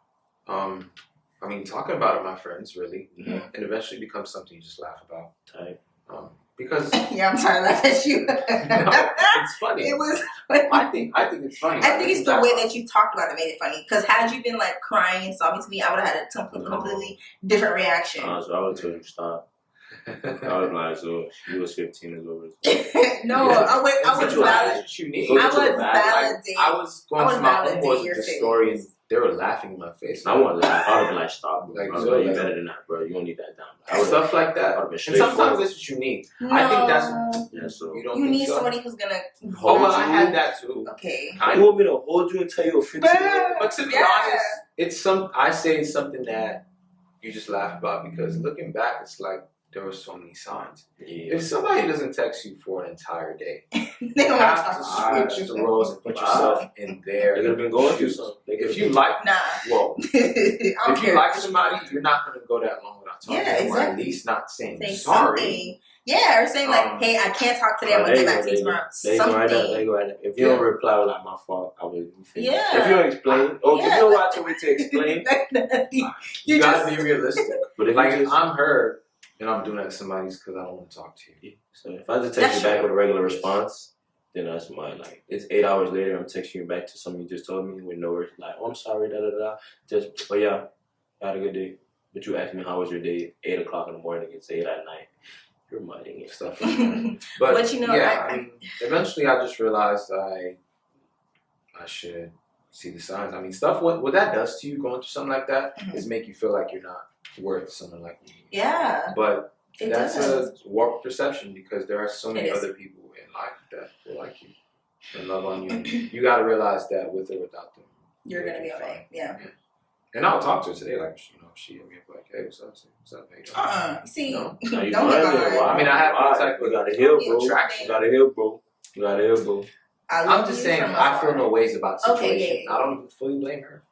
I mean, talking about it, my friends, really, and eventually becomes something you just laugh about. Type. Because yeah, I'm sorry, laugh at you. No, it's funny. It was. I think it's funny. I think it's the way that you talked about it made it funny. Because had you been like crying and sobbing to me, I would have had a completely different reaction. So I would have told you to stop. I was like, so you was 15 as over. No, I would validate. I was going to my homeboys with the story, and they were laughing in my face. I wouldn't laugh. I would have been like, stop. Bro. Like, bro, you better than that, bro. You don't need that down. Stuff like that. And sometimes that's what you need. No. I think that's so you need somebody who's gonna hold you. I had that too. Okay. You want me to hold you until you're 15? But to be honest, I say it's something that you just laugh about because looking back, it's like there were so many signs. Yeah. If somebody doesn't text you for an entire day, they don't have to switch the roles and put yourself in there. They're gonna be going through something. If you like, well, if you like somebody, you're not gonna go that long without talking. Yeah, exactly. Or at least not saying sorry. Something. Yeah, or saying like, "Hey, I can't talk today. I'm gonna get back to you tomorrow." Something. If you don't reply, like my fault, I will. Yeah. If you don't explain, if you don't watch a way to explain, you gotta be realistic. But if I'm her. And I'm doing that to somebody's because I don't want to talk to you. So if I just text you back with a regular response, then that's mine. Like, it's 8 hours later, I'm texting you back to something you just told me with no words. Like, oh, I'm sorry, da-da-da. Just, oh, yeah, I had a good day. But you asked me how was your day, 8 o'clock in the morning, it's 8 at night. You're minding and stuff like that. But you know, I mean, eventually I just realized I should see the signs. I mean, stuff, what that does to you going through something like that is make you feel like you're not worth someone like you. Yeah. But that's a warped perception because there are so many other people in life that will like you and love on you. You got to realize that with or without them, you're going to be alright. Yeah. And I'll talk to her today, like, she hit me up like, hey, what's up? What's up, hey? See, No. don't get lying there? behind. I mean, I have no type of You gotta heal, bro. attraction. You gotta heal, bro. You gotta heal, bro. I'm just saying, I feel no ways about the situation. Okay, yeah. I don't even fully blame her.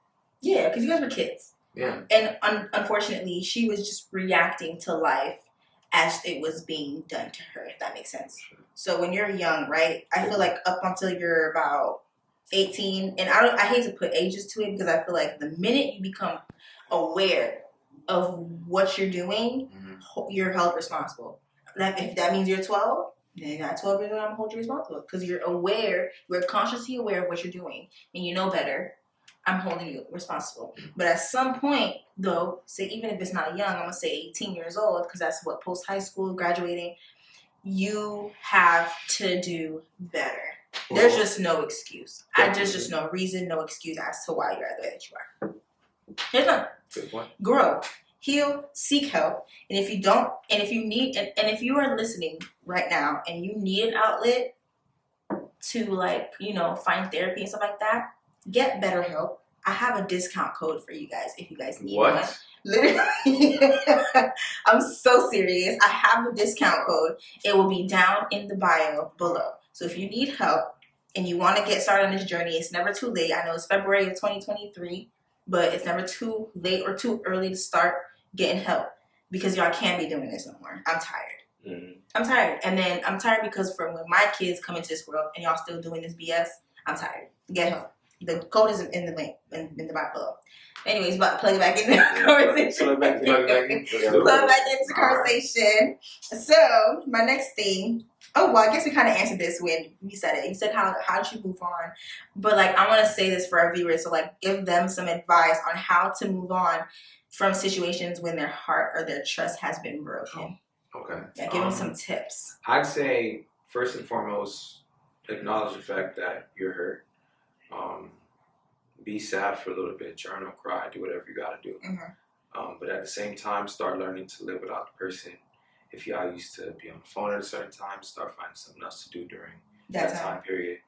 Yeah, because you guys were kids. Yeah. And unfortunately, she was just reacting to life as it was being done to her, if that makes sense. So when you're young, right, I feel like up until you're about 18, and I hate to put ages to it because I feel like the minute you become aware of what you're doing, you're held responsible. Like if that means you're 12, then at 12 years old, I'm going to hold you responsible because you're aware, you're consciously aware of what you're doing, and you know better. I'm holding you responsible. But at some point, though, say even if it's not young, I'm going to say 18 years old, because that's what, post-high school, graduating, you have to do better. There's just no excuse. There's just no reason, no excuse as to why you're the way that you are. There's none. Good point. Grow, heal, seek help. And if you don't, and if you need, and if you are listening right now and you need an outlet to, like, find therapy and stuff like that, get BetterHelp. I have a discount code for you guys if you guys need one. Literally, I'm so serious. I have a discount code. It will be down in the bio below. So if you need help and you want to get started on this journey, it's never too late. I know it's February of 2023, but it's never too late or too early to start getting help because y'all can't be doing this no more. I'm tired. Mm-hmm. I'm tired. And then I'm tired because from when my kids come into this world and y'all still doing this BS, I'm tired. Get help. The code is in the link, in the bio below. Anyways, but plug it back in the conversation. Plug back into the conversation. So, my next thing. Oh, well, I guess we kind of answered this when we said it. You said, how did you move on? But, like, I want to say this for our viewers. So, like, give them some advice on how to move on from situations when their heart or their trust has been broken. Okay. Yeah, give them some tips. I'd say, first and foremost, acknowledge the fact that you're hurt. Be sad for a little bit, journal, cry, do whatever you gotta do. Mm-hmm. But at the same time, start learning to live without the person. If y'all used to be on the phone at a certain time, start finding something else to do during that time period.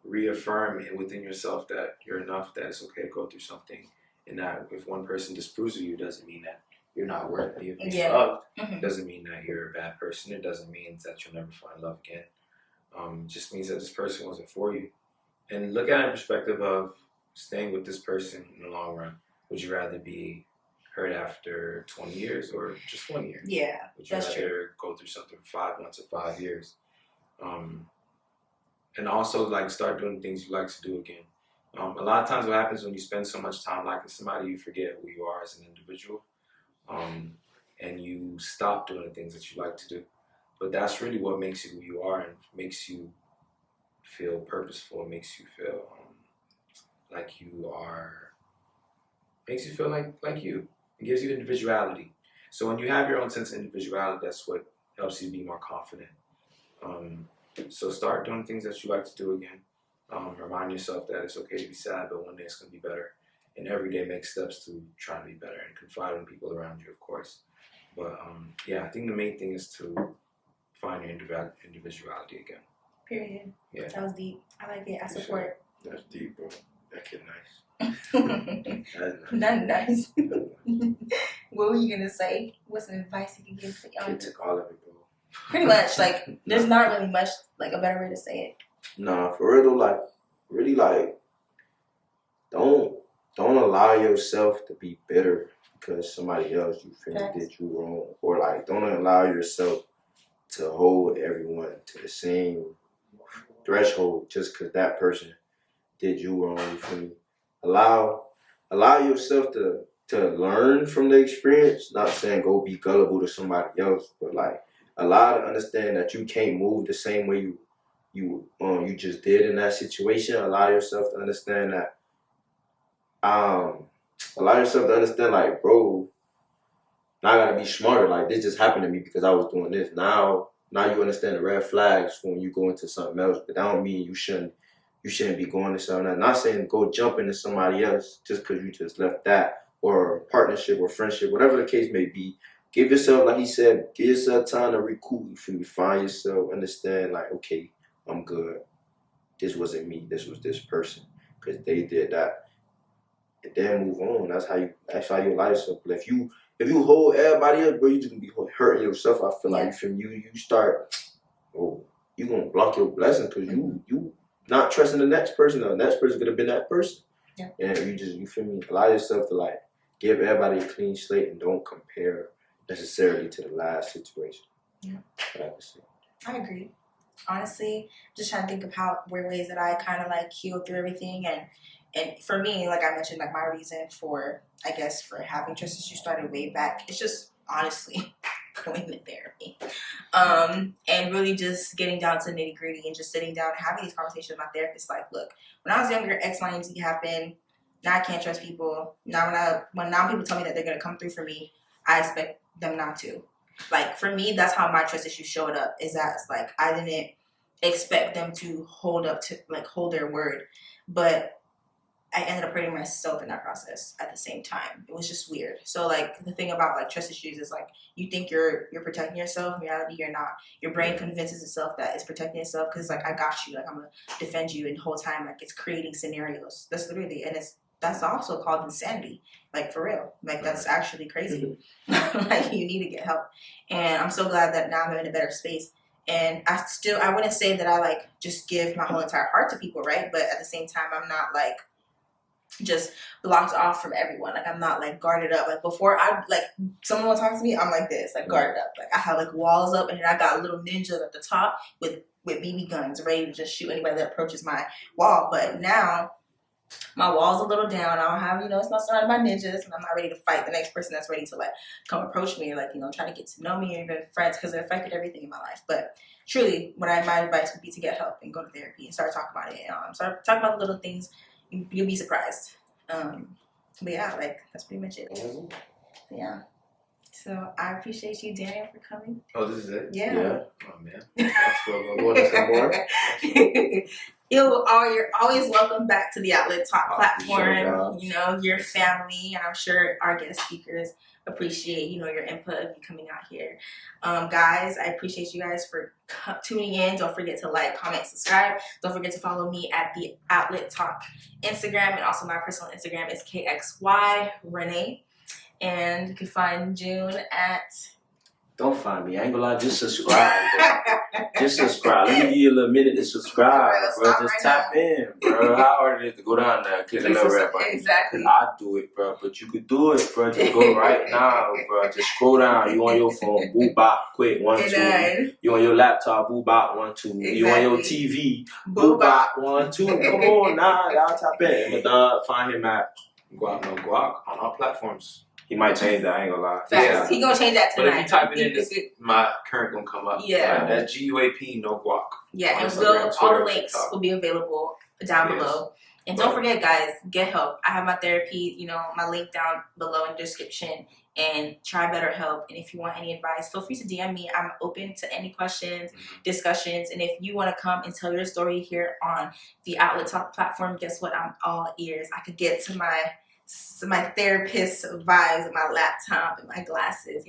Reaffirm it within yourself that you're enough, that it's okay to go through something, and that if one person disapproves of you, doesn't mean that you're not worthy of being loved. Mm-hmm. Doesn't mean that you're a bad person. It doesn't mean that you'll never find love again. Just means that this person wasn't for you. And look at it in perspective of staying with this person in the long run. Would you rather be hurt after 20 years or just 1 year? Yeah, Would you rather go through something for 5 months or 5 years? And also, like, start doing things you like to do again. A lot of times what happens when you spend so much time liking somebody, you forget who you are as an individual. And you stop doing the things that you like to do. But that's really what makes you who you are and makes you feel purposeful, makes you feel like you are, makes you feel like you. It gives you individuality. So when you have your own sense of individuality, that's what helps you be more confident. So start doing things that you like to do again. Remind yourself that it's okay to be sad, but one day it's going to be better. And every day make steps to try to be better and confide in people around you, of course. But yeah, I think the main thing is to find your individuality again. Period. Yeah. That was deep. I like it. I support. That's deep, bro. That kid nice. Not nice. What were you gonna say? What's some advice you can give to young? Kid took all of it, bro. Pretty much. Like, there's not really much, like, a better way to say it. Nah, for real though, like, really, like, don't allow yourself to be bitter because somebody else you feel did you wrong, or like, don't allow yourself to hold everyone to the same threshold just because that person did you wrong. You feel me? Allow yourself to learn from the experience. Not saying go be gullible to somebody else, but like allow to understand that you can't move the same way you just did in that situation. Allow yourself to understand that. Allow yourself to understand, like, bro, now I gotta be smarter. Like, this just happened to me because I was doing this. Now you understand the red flags when you go into something else, but that don't mean you shouldn't be going to something else. I'm not saying go jump into somebody else just because you just left that, or partnership or friendship, whatever the case may be. Give yourself, like he said, give yourself time to recoup. You feel me? Find yourself, understand, like, okay, I'm good. This wasn't me. This was this person because they did that. and then move on. That's how you allow yourself. But if you hold everybody up, bro, you just gonna be hurting yourself. I feel like you start, you gonna block your blessings because you not trusting the next person. The next person could have been that person. Yeah. And you feel me? Allow yourself to like give everybody a clean slate and don't compare necessarily to the last situation. Yeah. I agree. Honestly, just trying to think of where ways that I kind of like healed through everything, and for me, like I mentioned, like my reason for, I guess, for having trust issues started way back. It's just honestly going to therapy, and really just getting down to nitty gritty and just sitting down and having these conversations with my therapist. Like, look, when I was younger, X, Y, and Z happened. Now I can't trust people. Now when people tell me that they're gonna come through for me, I expect them not to. Like, for me, that's how my trust issues showed up, is that it's like I didn't expect them to hold their word, but I ended up hurting myself in that process at the same time. It was just weird. So like the thing about like trust issues is like you think you're protecting yourself. In reality, you're not. Your brain convinces itself that it's protecting itself because like I got you, like I'm gonna defend you, and the whole time like it's creating scenarios. That's literally, and that's also called insanity. Like, for real. Like, that's actually crazy. Like, you need to get help. And I'm so glad that now I'm in a better space. And I wouldn't say that I, like, just give my whole entire heart to people, right? But at the same time, I'm not, like, just blocked off from everyone. Like, I'm not, like, guarded up. Like, before someone will talk to me, I'm like this, like, guarded up. Like, I have, like, walls up, and then I got little ninjas at the top with BB guns ready to just shoot anybody that approaches my wall. But now my wall's a little down. I don't have, it's not surrounded by ninjas, and I'm not ready to fight the next person that's ready to like come approach me or like, try to get to know me or even friends, because it affected everything in my life. But truly, my advice would be to get help and go to therapy and start talking about it. Start talking about the little things. You'll be surprised. But yeah, like that's pretty much it. Yeah. So I appreciate you, Daniel, for coming. Oh, this is it? Yeah. Oh man. Want to say more? You're always welcome back to the Outlet Talk platform. Sure, your family, and I'm sure our guest speakers appreciate, your input of you coming out here. Guys, I appreciate you guys for tuning in. Don't forget to like, comment, subscribe. Don't forget to follow me at the Outlet Talk Instagram, and also my personal Instagram is kxyrenee. And you can find June at... Don't find me. I ain't gonna lie. Just subscribe. Just subscribe. Let me give you a little minute to subscribe, bro. Just tap in, bro. How hard it is to go down there and click the little red button. Exactly. I do it, bro. But you could do it, bro. Just go right now, bro. Just scroll down. You on your phone. Boop, bop, quick. 1, 2. You on your laptop. Boop, bop, 1, 2. Exactly. You on your TV. Boop, bop, 1, 2. Come on now. Y'all tap in. But find him at Guac No Guac on all platforms. He might change that, I ain't gonna lie. Facts. Yeah. He gonna change that tonight. But if you type it in, my current gonna come up. Yeah. Right? That's GUAP No Guac. Yeah, and all the links will be available down below. And don't forget, guys, get help. I have my therapy, my link down below in the description. And try BetterHelp. And if you want any advice, feel free to DM me. I'm open to any questions, discussions. And if you want to come and tell your story here on the Outlet Talk platform, guess what? I'm all ears. I could get to my therapist vibes with my laptop and my glasses,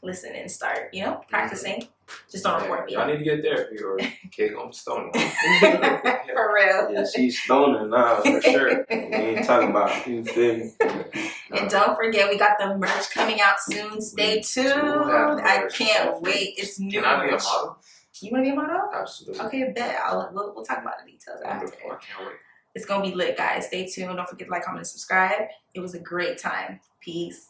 listen and start, practicing. Just don't report me. I need to get therapy or kid gonna stone me. For real. Yeah, she's stoning now, for sure. We ain't talking about you, feel me? And don't forget, we got the merch coming out soon. Stay tuned. I can't wait. It's new. Can I be a model? You want to be a model? Absolutely. Okay, bet. We'll talk about the details after. I can't wait. It's going to be lit, guys. Stay tuned. Don't forget to like, comment, and subscribe. It was a great time. Peace.